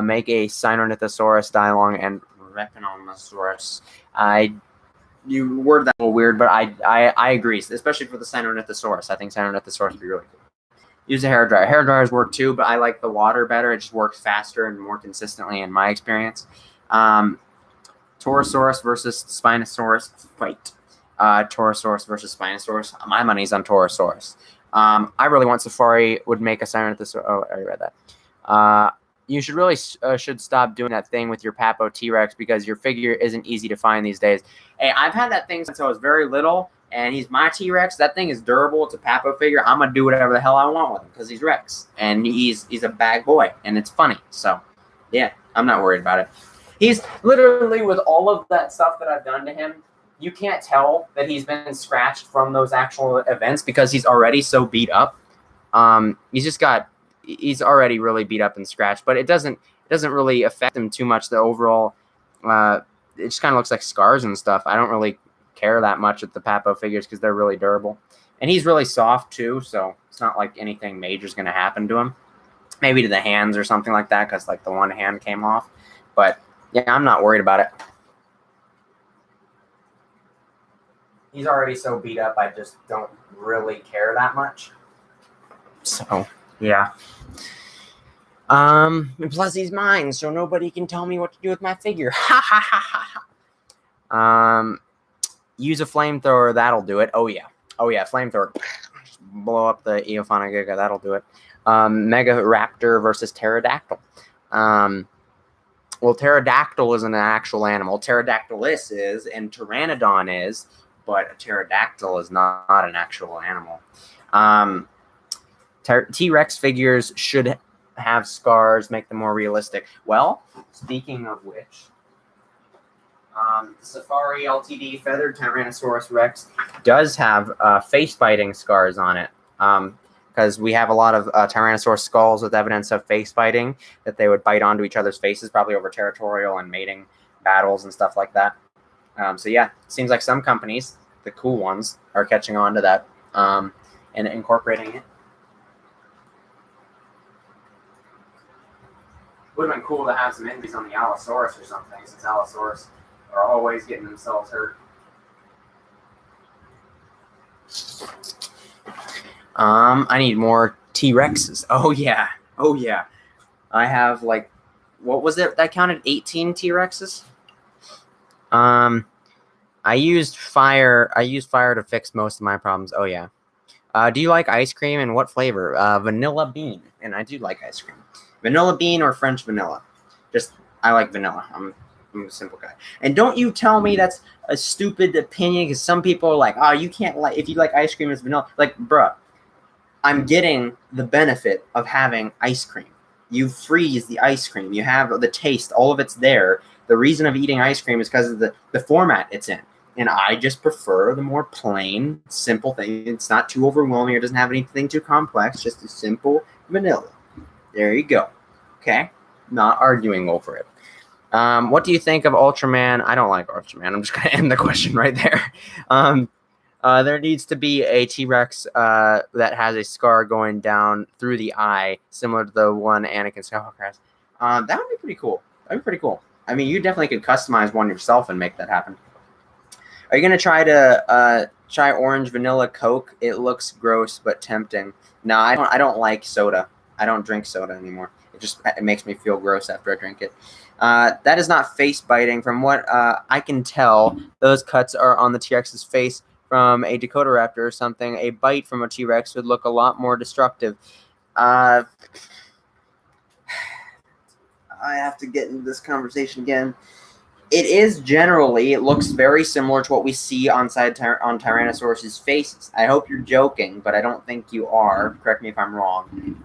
make a Sinornithosaurus, Dilong, and Repenosaurus. You word that a little weird, but I agree, especially for the Sinornithosaurus. I think Sinornithosaurus would be really cool. use a hairdryer. Hairdryers work too, but I like the water better. It just works faster and more consistently in my experience. Torosaurus versus Spinosaurus fight. Torosaurus versus Spinosaurus. My money's on Torosaurus. I really want Safari would make a Tyrannosaurus. Oh, I already read that. You should really should stop doing that thing with your Papo T-Rex because your figure isn't easy to find these days. Hey, I've had that thing since I was very little, and he's my T-Rex. That thing is durable. It's a Papo figure. I'm going to do whatever the hell I want with him because he's Rex, and he's a bag boy, and it's funny. So, yeah, I'm not worried about it. He's literally, with all of that stuff that I've done to him, you can't tell that he's been scratched from those actual events because he's already so beat up. He's already really beat up and scratched, but it doesn't really affect him too much. The overall, it just kind of looks like scars and stuff. I don't really care that much with the Papo figures because they're really durable, and he's really soft too. So it's not like anything major is going to happen to him. Maybe to the hands or something like that because like the one hand came off, but yeah, I'm not worried about it. He's already so beat up. I just don't really care that much. So. Yeah. And plus he's mine, so nobody can tell me what to do with my figure. Ha ha ha ha. Use a flamethrower, that'll do it. Oh yeah, flamethrower. Blow up the Eophana Giga, that'll do it. Mega Raptor versus Pterodactyl. Well, Pterodactyl isn't an actual animal. Pterodactylus is, and Pteranodon is, but a pterodactyl is not an actual animal. T-Rex figures should have scars, make them more realistic. Well, speaking of which, Safari LTD Feathered Tyrannosaurus Rex does have face-biting scars on it. Because we have a lot of Tyrannosaurus skulls with evidence of face-biting, that they would bite onto each other's faces, probably over territorial and mating battles and stuff like that. So yeah, it seems like some companies, the cool ones, are catching on to that and incorporating it. Would have been cool to have some injuries on the Allosaurus or something, since Allosaurus are always getting themselves hurt. I need more T-Rexes. Oh yeah. I have like, what was it that counted? 18 T-Rexes. I used fire to fix most of my problems. Oh yeah. Do you like ice cream and what flavor? Vanilla bean, and I do like ice cream. Vanilla bean or French vanilla. I like vanilla. I'm a simple guy. And don't you tell me that's a stupid opinion because some people are like, oh, you can't like, if you like ice cream, it's vanilla. Like, bruh, I'm getting the benefit of having ice cream. You freeze the ice cream. You have the taste. All of it's there. The reason of eating ice cream is because of the format it's in. And I just prefer the more plain, simple thing. It's not too overwhelming. It doesn't have anything too complex. Just a simple vanilla. There you go. Okay? Not arguing over it. What do you think of Ultraman? I don't like Ultraman. I'm just going to end the question right there. There needs to be a T-Rex that has a scar going down through the eye, similar to the one Anakin Skywalker has. That would be pretty cool. That'd be pretty cool. I mean, you definitely could customize one yourself and make that happen. Are you going to try orange vanilla Coke? It looks gross but tempting. No, I don't like soda. I don't drink soda anymore. It makes me feel gross after I drink it. That is not face biting. From what I can tell, those cuts are on the T-Rex's face from a Dakota Raptor or something. A bite from a T-Rex would look a lot more destructive. I have to get into this conversation again. It looks very similar to what we see on Tyrannosaurus's faces. I hope you're joking, but I don't think you are. Correct me if I'm wrong.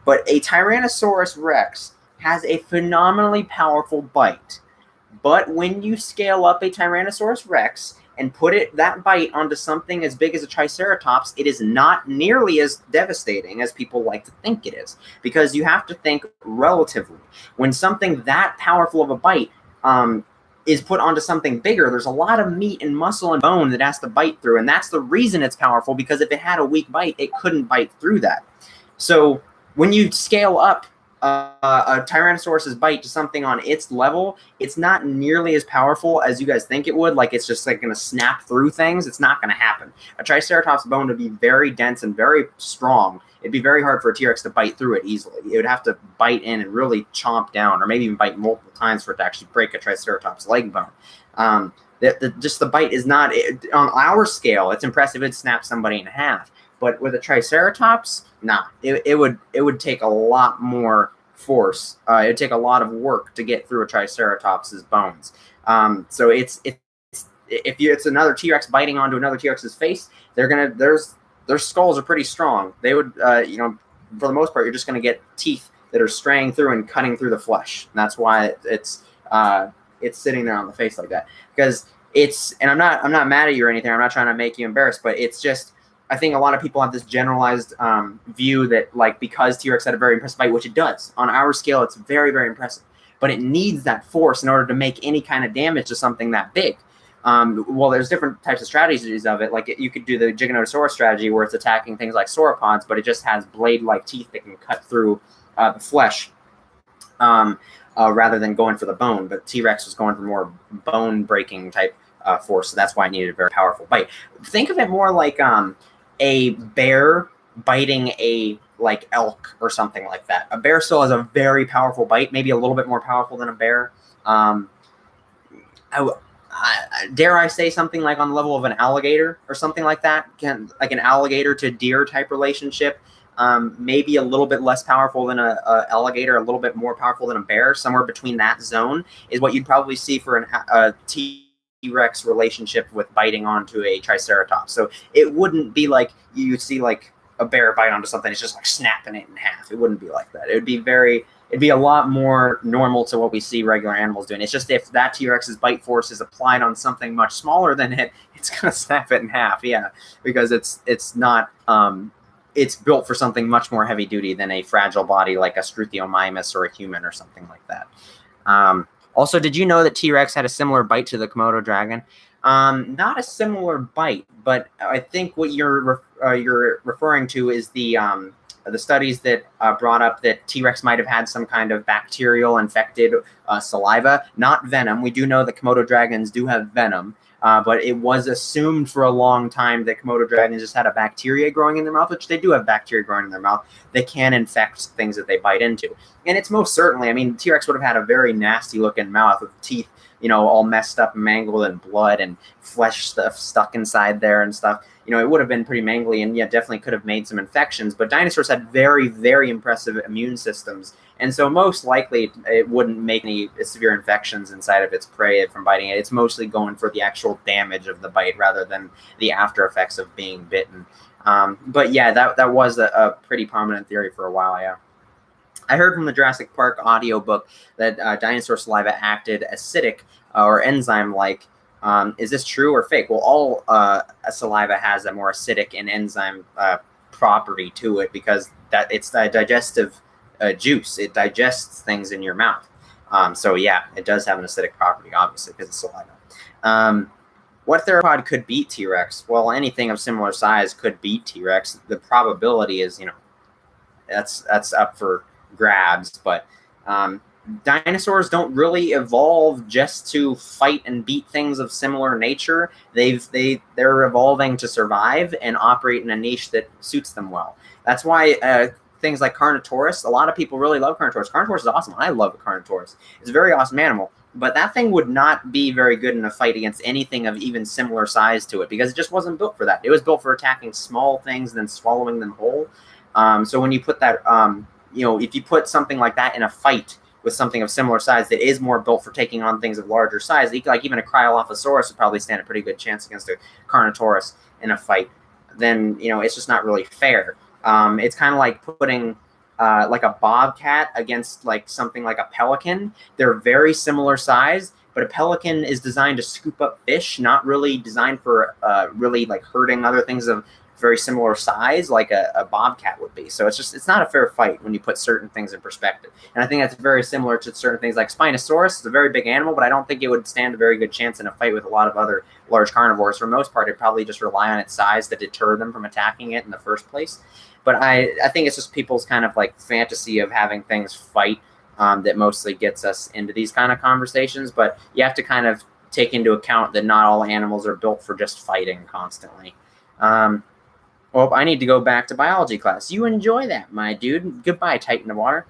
But a Tyrannosaurus Rex has a phenomenally powerful bite. But when you scale up a Tyrannosaurus Rex and put that bite onto something as big as a Triceratops, it is not nearly as devastating as people like to think it is. Because you have to think relatively. When something that powerful of a bite is put onto something bigger, there's a lot of meat and muscle and bone that has to bite through. And that's the reason it's powerful, because if it had a weak bite, it couldn't bite through that. So when you scale up a Tyrannosaurus's bite to something on its level, it's not nearly as powerful as you guys think it would. Like, it's just like going to snap through things. It's not going to happen. A Triceratops bone would be very dense and very strong. It'd be very hard for a T-Rex to bite through it easily. It would have to bite in and really chomp down, or maybe even bite multiple times for it to actually break a Triceratops leg bone. Just the bite is not, on our scale, it's impressive. It'd snap somebody in half. But with a Triceratops, nah, it would take a lot more force. It'd take a lot of work to get through a Triceratops's bones. So it's if it's another T-Rex biting onto another T-Rex's face, their skulls are pretty strong. They would, for the most part, you're just gonna get teeth that are straying through and cutting through the flesh. And that's why it's sitting there on the face like that. Because and I'm not mad at you or anything. I'm not trying to make you embarrassed, but it's just, I think a lot of people have this generalized view that, like, because T-Rex had a very impressive bite, which it does. On our scale, it's very, very impressive. But it needs that force in order to make any kind of damage to something that big. Well, there's different types of strategies of it. Like, you could do the Giganotosaurus strategy where it's attacking things like sauropods, but it just has blade-like teeth that can cut through the flesh rather than going for the bone. But T-Rex was going for more bone-breaking type force, so that's why it needed a very powerful bite. Think of it more like a bear biting a elk or something like that. A bear still has a very powerful bite, maybe a little bit more powerful than a bear. Dare I say something like on the level of an alligator or something like that? Like an alligator to deer type relationship. Maybe a little bit less powerful than a alligator, a little bit more powerful than a bear. Somewhere between that zone is what you'd probably see for a T-Rex relationship with biting onto a Triceratops. So it wouldn't be like you see like a bear bite onto something, it's just like snapping it in half. It wouldn't be like that. It'd be a lot more normal to what we see regular animals doing. It's just if that T-Rex's bite force is applied on something much smaller than it, it's gonna snap it in half. Yeah, because it's not it's built for something much more heavy duty than a fragile body like a Struthiomimus or a human or something like that. Also, did you know that T-Rex had a similar bite to the Komodo dragon? Not a similar bite, but I think what you're referring to is the studies that brought up that T-Rex might have had some kind of bacterial infected saliva, not venom. We do know that Komodo dragons do have venom, but it was assumed for a long time that Komodo dragons just had a bacteria growing in their mouth, which they do have bacteria growing in their mouth. They can infect things that they bite into. And it's most certainly, I mean, T-Rex would have had a very nasty looking mouth with teeth, all messed up and mangled and blood and flesh stuff stuck inside there and stuff. It would have been pretty mangly and, yeah, definitely could have made some infections. But dinosaurs had very, very impressive immune systems. And so most likely it wouldn't make any severe infections inside of its prey from biting it. It's mostly going for the actual damage of the bite rather than the after effects of being bitten. But, yeah, that was a pretty prominent theory for a while, yeah. I heard from the Jurassic Park audiobook that dinosaur saliva acted acidic or enzyme-like. Is this true or fake? Well, all saliva has a more acidic and enzyme property to it because it's a digestive juice. It digests things in your mouth. So, yeah, it does have an acidic property, obviously, because it's saliva. What theropod could beat T-Rex? Well, anything of similar size could beat T-Rex. The probability is, that's up for grabs, but dinosaurs don't really evolve just to fight and beat things of similar nature. They're evolving to survive and operate in a niche that suits them well. That's why things like Carnotaurus, a lot of people really love Carnotaurus. Carnotaurus is awesome. I love Carnotaurus. It's a very awesome animal, but that thing would not be very good in a fight against anything of even similar size to it because it just wasn't built for that. It was built for attacking small things and then swallowing them whole. So when you put that if you put something like that in a fight with something of similar size that is more built for taking on things of larger size, like even a Cryolophosaurus would probably stand a pretty good chance against a Carnotaurus in a fight, then, it's just not really fair. It's kind of like putting like a bobcat against like something like a pelican. They're very similar size, but a pelican is designed to scoop up fish, not really designed for really like hurting other things of very similar size like a bobcat would be. So it's not a fair fight when you put certain things in perspective. And I think that's very similar to certain things like Spinosaurus. It's a very big animal, but I don't think it would stand a very good chance in a fight with a lot of other large carnivores. For the most part, it'd probably just rely on its size to deter them from attacking it in the first place. But I think it's just people's kind of like fantasy of having things fight that mostly gets us into these kind of conversations. But you have to kind of take into account that not all animals are built for just fighting constantly. Well, I need to go back to biology class. You enjoy that, my dude. Goodbye, Titan of Water.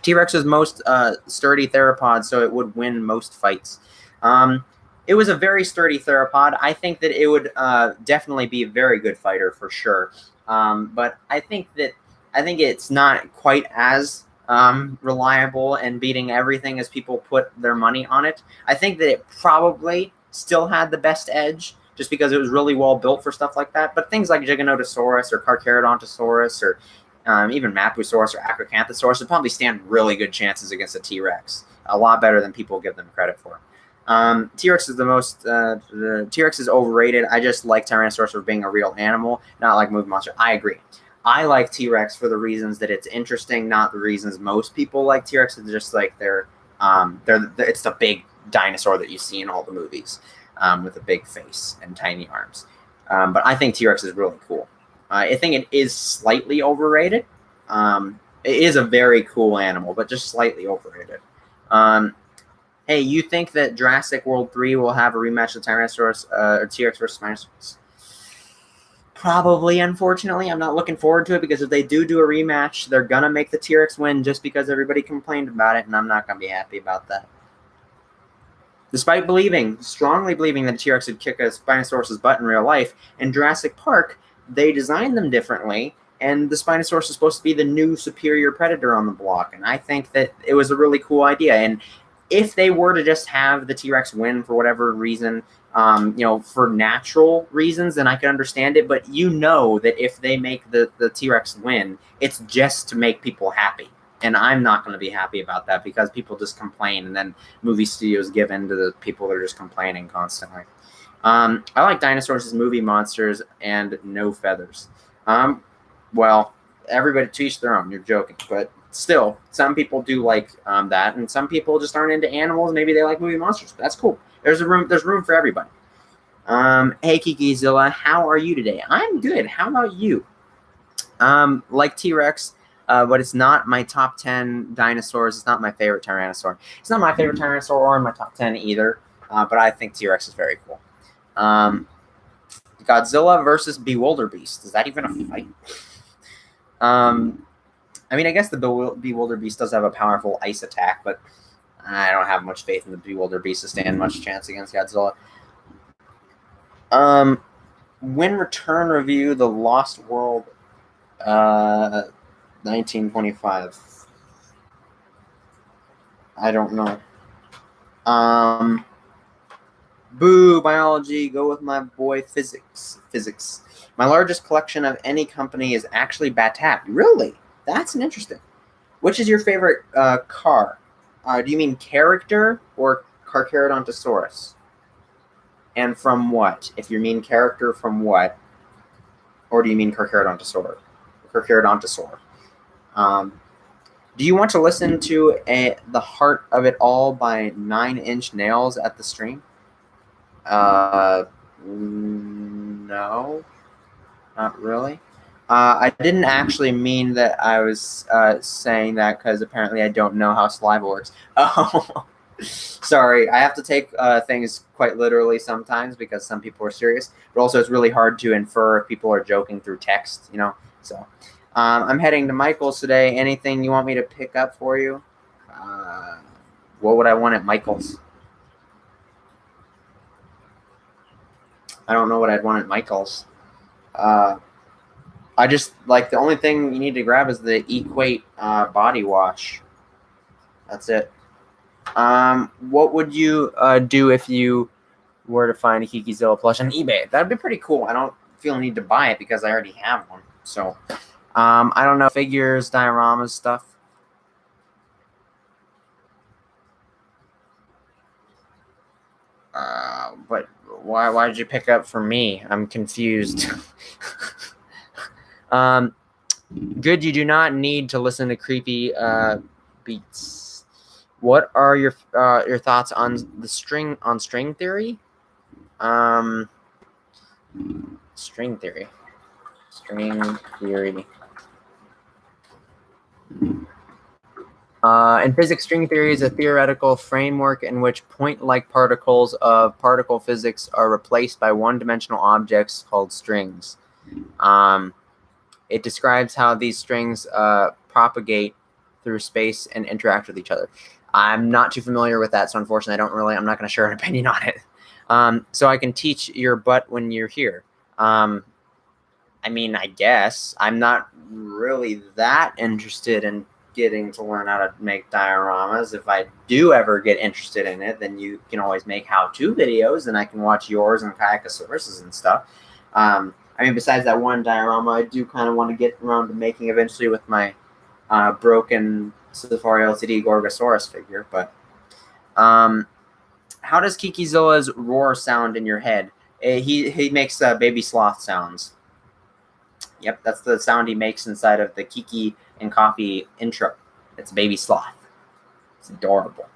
T-Rex is most sturdy theropod, so it would win most fights. It was a very sturdy theropod. I think that it would definitely be a very good fighter for sure. But I think it's not quite as reliable and beating everything as people put their money on it. I think that it probably still had the best edge just because it was really well built for stuff like that. But things like Giganotosaurus or Carcharodontosaurus or even Mapusaurus or Acrocanthosaurus would probably stand really good chances against a T-Rex. A lot better than people give them credit for. T-Rex is the T-Rex is overrated. I just like Tyrannosaurus for being a real animal, not like movie monster. I agree. I like T-Rex for the reasons that it's interesting, not the reasons most people like T-Rex. It's just like it's the big dinosaur that you see in all the movies with a big face and tiny arms. But I think T-Rex is really cool. I think it is slightly overrated. It is a very cool animal, but just slightly overrated. Hey, you think that Jurassic World 3 will have a rematch of Tyrannosaurus or T-Rex versus Spinosaurus? Probably, unfortunately. I'm not looking forward to it because if they do a rematch, they're going to make the T-Rex win just because everybody complained about it, and I'm not going to be happy about that. Despite strongly believing that a T-Rex would kick a Spinosaurus's butt in real life, in Jurassic Park, they designed them differently, and the Spinosaurus is supposed to be the new superior predator on the block, and I think that it was a really cool idea. And if they were to just have the T-Rex win for whatever reason, for natural reasons, then I could understand it. But that if they make the T-Rex win, it's just to make people happy. And I'm not going to be happy about that because people just complain, and then movie studios give in to the people that are just complaining constantly. I like dinosaurs as movie monsters and no feathers. Well, everybody to each their own. You're joking, but still, some people do like that, and some people just aren't into animals. Maybe they like movie monsters. That's cool. There's room for everybody. Hey, Kikizilla, how are you today? I'm good. How about you? Like T-Rex, but it's not my top 10 dinosaurs. It's not my favorite Tyrannosaur. It's not my favorite Tyrannosaur or in my top 10 either, but I think T-Rex is very cool. Godzilla versus Bewilderbeast. Is that even a fight? I mean, I guess the Bewilderbeast does have a powerful ice attack, but I don't have much faith in the Bewilderbeast to stand much chance against Godzilla. When Return review The Lost World 1925. I don't know. Boo, biology. Go with my boy, physics. My largest collection of any company is actually Batat. Really? That's an interesting. Which is your favorite car? Do you mean character or Carcharodontosaurus? And from what? If you mean character, from what? Or do you mean Carcharodontosaur? Do you want to listen to The Heart of It All by 9 Inch Nails at the stream? No, not really. I didn't actually mean that I was saying that because apparently I don't know how saliva works. Oh, sorry. I have to take things quite literally sometimes because some people are serious, but also it's really hard to infer if people are joking through text, So I'm heading to Michael's today. Anything you want me to pick up for you? What would I want at Michael's? I don't know what I'd want at Michael's. I just like the only thing you need to grab is the Equate body wash. That's it. What would you do if you were to find a Kikizilla plush on eBay? That'd be pretty cool. I don't feel a need to buy it because I already have one. So I don't know, figures, dioramas, stuff. But why did you pick up for me? I'm confused. Good, you do not need to listen to creepy beats. What are your thoughts on string theory? String theory. In physics, string theory is a theoretical framework in which point-like particles of particle physics are replaced by one-dimensional objects called strings. It describes how these strings propagate through space and interact with each other. I'm not too familiar with that, so unfortunately, I'm not going to share an opinion on it. So I can teach your butt when you're here. I mean, I guess I'm not really that interested in getting to learn how to make dioramas. If I do ever get interested in it, then you can always make how-to videos, and I can watch yours and Kikizilla101's and stuff. I mean, besides that one diorama, I do kind of want to get around to making eventually with my broken Safari LCD Gorgosaurus figure. But how does Kikizilla's roar sound in your head? He makes baby sloth sounds. Yep, that's the sound he makes inside of the Kiki and Coffee intro. It's baby sloth. It's adorable.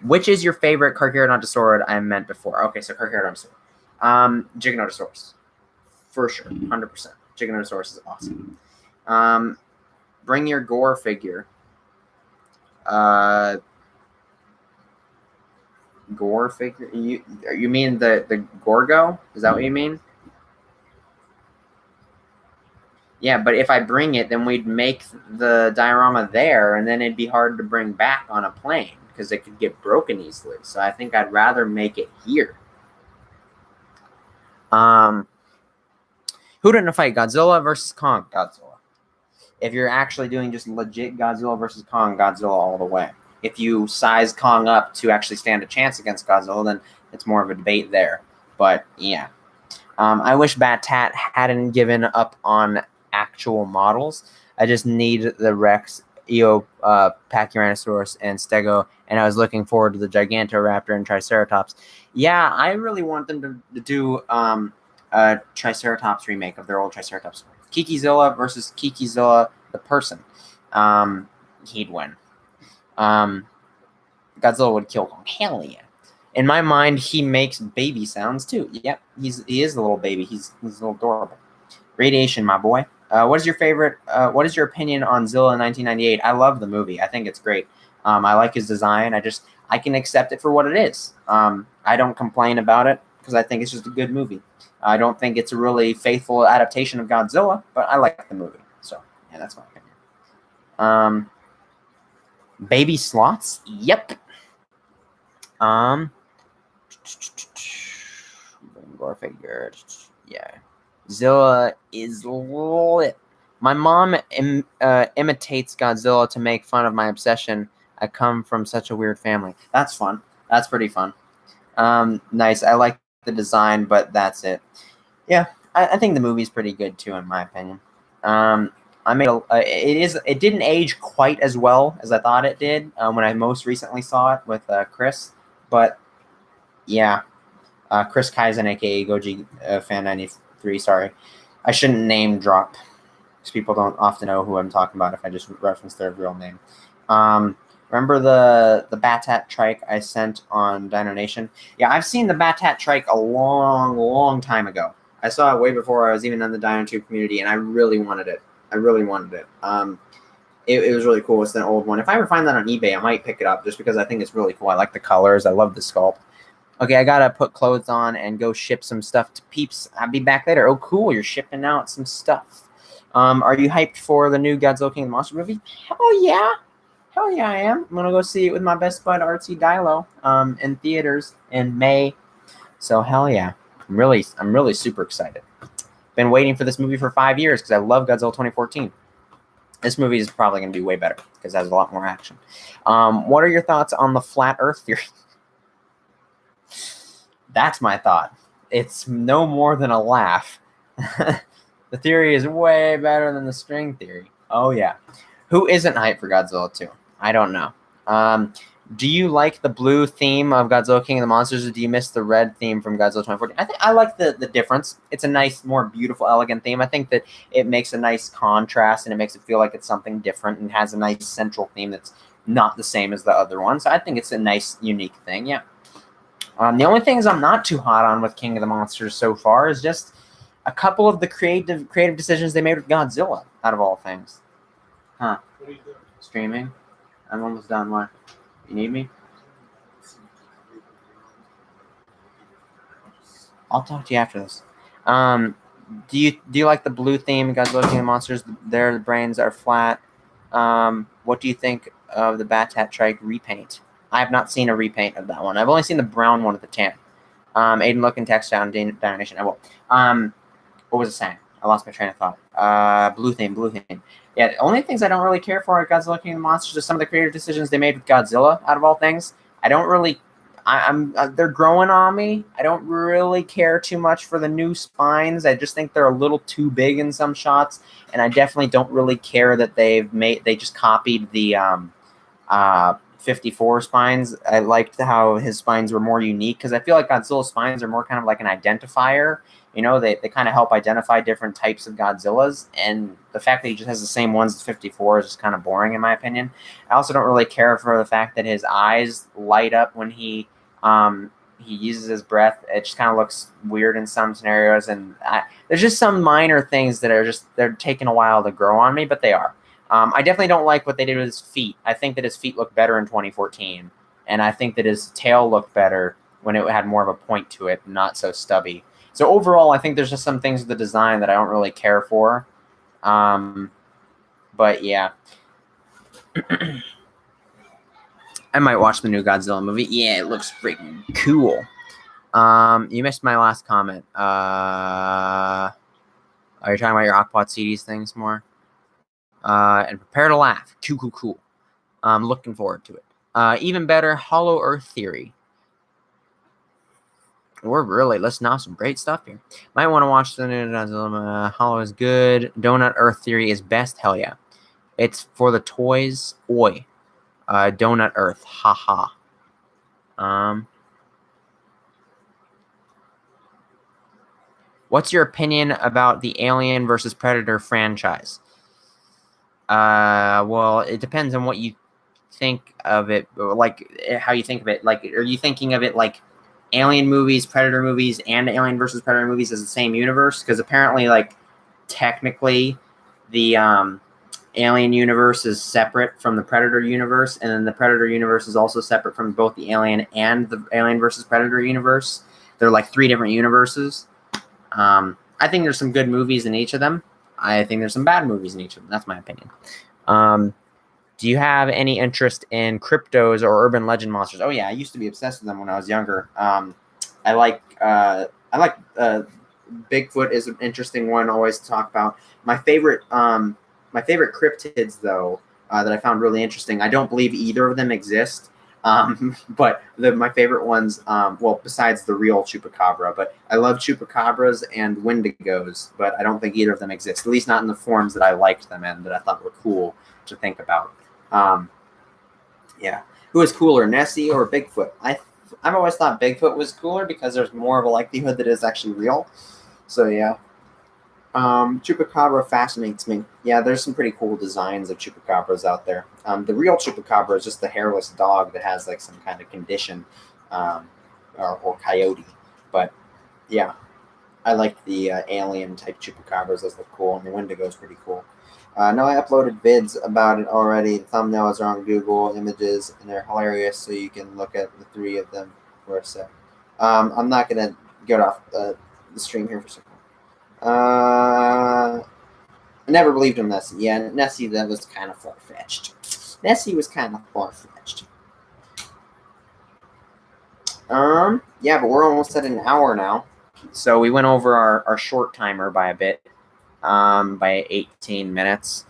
Which is your favorite Carcharodontosaurus I meant before? Okay, so Carcharodontosaurus. Giganotosaurus. For sure, 100%. Giganotosaurus is awesome. Bring your gore figure. Gore figure? You mean the Gorgo? Is that what you mean? Yeah, but if I bring it, then we'd make the diorama there, and then it'd be hard to bring back on a plane because it could get broken easily. So I think I'd rather make it here. Who didn't fight, Godzilla versus Kong? Godzilla. If you're actually doing just legit Godzilla versus Kong, Godzilla all the way. If you size Kong up to actually stand a chance against Godzilla, then it's more of a debate there. But yeah. I wish Bat-Tat hadn't given up on actual models. I just need the Rex, Eo, Pachyrhinosaurus, and Stego, and I was looking forward to the Gigantoraptor and Triceratops. Yeah, I really want them to do a Triceratops remake of their old Triceratops. Kikizilla versus Kikizilla the person. He'd win. Godzilla would kill Kong. Hell yeah. In my mind, he makes baby sounds too. Yep, he is a little baby. He's a little adorable. Radiation, my boy. What is your favorite? What is your opinion on Zilla 1998? I love the movie. I think it's great. I like his design. I can accept it for what it is. I don't complain about it because I think it's just a good movie. I don't think it's a really faithful adaptation of Godzilla, but I like the movie. So yeah, that's my opinion. Baby sloths? Yep. Gore figure. Yeah. Zilla is lit. My mom imitates Godzilla to make fun of my obsession. I come from such a weird family. That's fun. That's pretty fun. Nice. I like the design, but that's it. Yeah, I think the movie's pretty good too, in my opinion. I made it didn't age quite as well as I thought it did when I most recently saw it with Chris, but yeah, Chris Kaizen, aka Goji Fan 93. Sorry, I shouldn't name drop because people don't often know who I'm talking about if I just reference their real name. Remember the Bat-Tat trike I sent on Dino Nation? Yeah, I've seen the Bat-Tat trike a long time ago. I saw it way before I was even in the DinoTube community, and I really wanted it. I really wanted it. It was really cool. It's an old one. If I ever find that on eBay, I might pick it up just because I think it's really cool. I like the colors. I love the sculpt. Okay, I gotta put clothes on and go ship some stuff to peeps. I'll be back later. Oh, cool. You're shipping out some stuff. Are you hyped for the new Godzilla King of the Monsters movie? Hell yeah. Hell yeah, I am. I'm gonna go see it with my best bud Artsy Dilo in theaters in May. So hell yeah. I'm really super excited. Been waiting for this movie for 5 years because I love Godzilla 2014. This movie is probably going to be way better because it has a lot more action. What are your thoughts on the flat Earth theory? That's my thought. It's no more than a laugh. The theory is way better than the string theory. Oh, yeah. Who isn't hyped for Godzilla 2? I don't know. Do you like the blue theme of Godzilla King of the Monsters, or do you miss the red theme from Godzilla 2014? I think I like the difference. It's a nice, more beautiful, elegant theme. I think that it makes a nice contrast, and it makes it feel like it's something different and has a nice central theme that's not the same as the other one. So I think it's a nice, unique thing, yeah. The only things I'm not too hot on with King of the Monsters so far is just a couple of the creative decisions they made with Godzilla, out of all things. Huh. Streaming? I'm almost done. What? You need me? I'll talk to you after this. Do you like the blue theme? Godzilla King of Monsters. Their brains are flat. What do you think of the Batat Trike repaint? I have not seen a repaint of that one. I've only seen the brown one at the camp. Aiden looking text down donation. I will. What was it saying? I lost my train of thought. Blue theme. Yeah, the only things I don't really care for at Godzilla King of the Monsters are some of the creative decisions they made with Godzilla, out of all things. I don't really... they're growing on me. I don't really care too much for the new spines. I just think they're a little too big in some shots, and I definitely don't really care that they just copied the 54 spines. I liked how his spines were more unique, because I feel like Godzilla's spines are more kind of like an identifier. You know, they kind of help identify different types of Godzillas, and the fact that he just has the same ones as 54 is just kind of boring in my opinion. I also don't really care for the fact that his eyes light up when he uses his breath. It just kind of looks weird in some scenarios, and there's just some minor things that are they're taking a while to grow on me, but they are. I definitely don't like what they did with his feet. I think that his feet looked better in 2014, and I think that his tail looked better when it had more of a point to it, not so stubby. So overall, I think there's just some things with the design that I don't really care for. But yeah. I might watch the new Godzilla movie. Yeah, it looks freaking cool. You missed my last comment. Are you talking about your Aquapod CDs things more? And prepare to laugh. Cool. I'm looking forward to it. Even better, Hollow Earth Theory. We're really listing off some great stuff here. Might want to watch the new Godzilla. Hollow is good. Donut Earth Theory is best. Hell yeah. It's for the toys. Oi. Donut Earth. Haha. What's your opinion about the Alien versus Predator franchise? Well, it depends on what you think of it, like how you think of it. Like, are you thinking of it like Alien movies, Predator movies, and Alien versus Predator movies as the same universe? Because apparently, like, technically, the Alien universe is separate from the Predator universe, and then the Predator universe is also separate from both the Alien and the Alien versus Predator universe. They're like 3 different universes. I think there's some good movies in each of them. I think there's some bad movies in each of them. That's my opinion. Do you have any interest in cryptos or urban legend monsters? Oh yeah, I used to be obsessed with them when I was younger. I like Bigfoot is an interesting one always to talk about. My favorite cryptids though that I found really interesting. I don't believe either of them exist. But my favorite ones, well, besides the real chupacabra, but I love chupacabras and wendigos, but I don't think either of them exist, at least not in the forms that I liked them in, that I thought were cool to think about. Yeah. Who is cooler, Nessie or Bigfoot? I've always thought Bigfoot was cooler because there's more of a likelihood that it's actually real. So yeah. Chupacabra fascinates me. Yeah, there's some pretty cool designs of chupacabras out there. The real chupacabra is just the hairless dog that has like some kind of condition, or coyote. But yeah, I like the alien type chupacabras. Those look cool, and the Wendigo is pretty cool. No, I uploaded vids about it already. The thumbnails are on Google Images, and they're hilarious, so you can look at the 3 of them for a sec. I'm not going to get off the stream here for a second. I never believed in Nessie. Yeah, Nessie, that was kind of far-fetched. Yeah, but we're almost at an hour now. So we went over our short timer by a bit, by 18 minutes.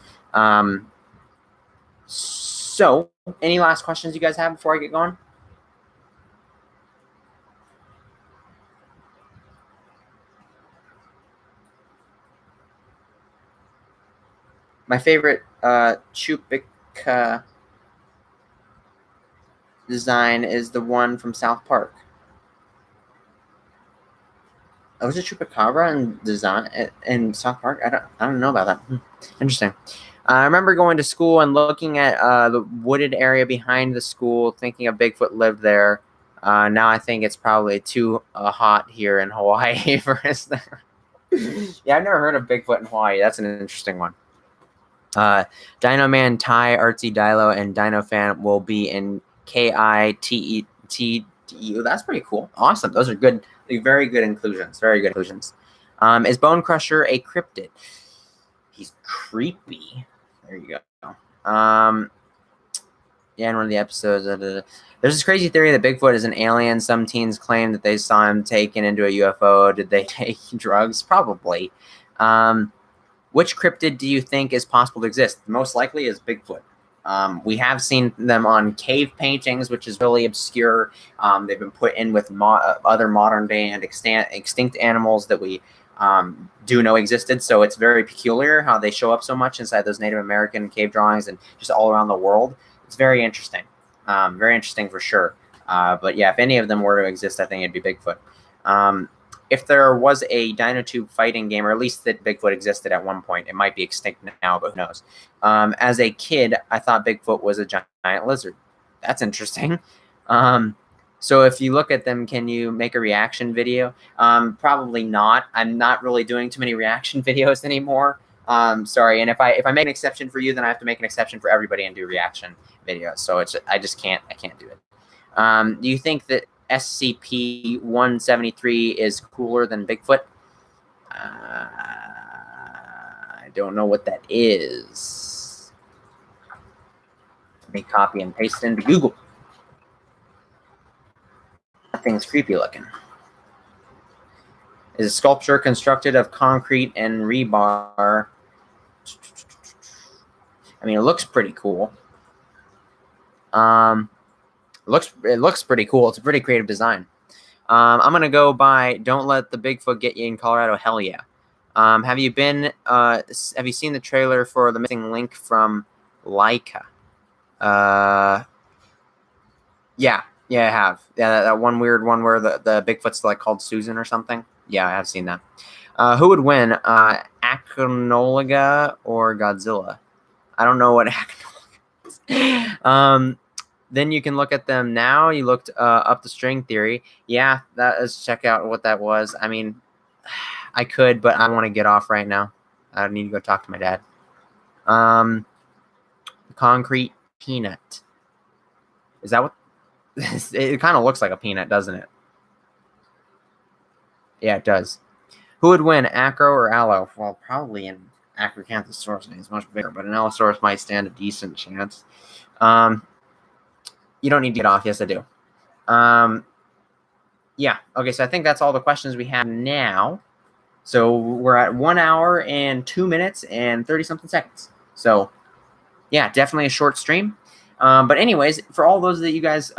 So, any last questions you guys have before I get going? My favorite Chupacabra design is the one from South Park. Oh, was it Chupacabra in design in South Park? I don't know about that. Interesting. I remember going to school and looking at the wooded area behind the school, thinking a Bigfoot lived there. Now I think it's probably too hot here in Hawaii for us there. Yeah, I've never heard of Bigfoot in Hawaii. That's an interesting one. Dino Man, Ty, Artsy, Dilo, and Dino Fan will be in KITETDU. That's pretty cool. Awesome. Those are good. Very good inclusions. Very good inclusions. Is Bone Crusher a cryptid? He's creepy. There you go. Yeah, in one of the episodes, there's this crazy theory that Bigfoot is an alien. Some teens claim that they saw him taken into a UFO. Did they take drugs? Probably. Which cryptid do you think is possible to exist? Most likely is Bigfoot. We have seen them on cave paintings, which is really obscure. They've been put in with other modern day and extinct animals that we do know existed. So it's very peculiar how they show up so much inside those Native American cave drawings and just all around the world. It's very interesting. Very interesting for sure. But yeah, if any of them were to exist, I think it'd be Bigfoot. If there was a Dinotube fighting game, or at least that Bigfoot existed at one point, it might be extinct now, but who knows? As a kid, I thought Bigfoot was a giant lizard. That's interesting. So if you look at them, can you make a reaction video? Probably not. I'm not really doing too many reaction videos anymore. Sorry. And if I make an exception for you, then I have to make an exception for everybody and do reaction videos. So I can't do it. Do you think that SCP-173 is cooler than Bigfoot? I don't know what that is. Let me copy and paste it into Google. That thing's creepy looking. Is a sculpture constructed of concrete and rebar. I mean, it looks pretty cool. It looks pretty cool. It's a pretty creative design. I'm gonna go by "Don't Let the Bigfoot Get You in Colorado." Hell yeah. Have you seen the trailer for The Missing Link from Laika? Yeah, I have. Yeah, that one weird one where the Bigfoot's like called Susan or something. Yeah, I have seen that. Who would win, Acronologa or Godzilla? I don't know what Acronologa is. Then you can look at them now. You looked up the string theory. Yeah, let's check out what that was. I mean, I could, but I want to get off right now. I need to go talk to my dad. Concrete peanut. Is that what? It kind of looks like a peanut, doesn't it? Yeah, it does. Who would win, Acro or Allo? Well, probably an Acrocanthosaurus. It's much bigger, but an Allosaurus might stand a decent chance. You don't need to get off. Yes, I do. Yeah. Okay, so I think that's all the questions we have now. So we're at 1 hour and 2 minutes and 30-something seconds. So, yeah, definitely a short stream. But anyways, for all those that you guys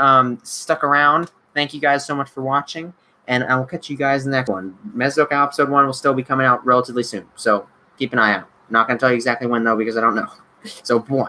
stuck around, thank you guys so much for watching. And I will catch you guys in the next one. Mesoka episode 1 will still be coming out relatively soon. So keep an eye out. I'm not going to tell you exactly when, though, because I don't know. So, boy.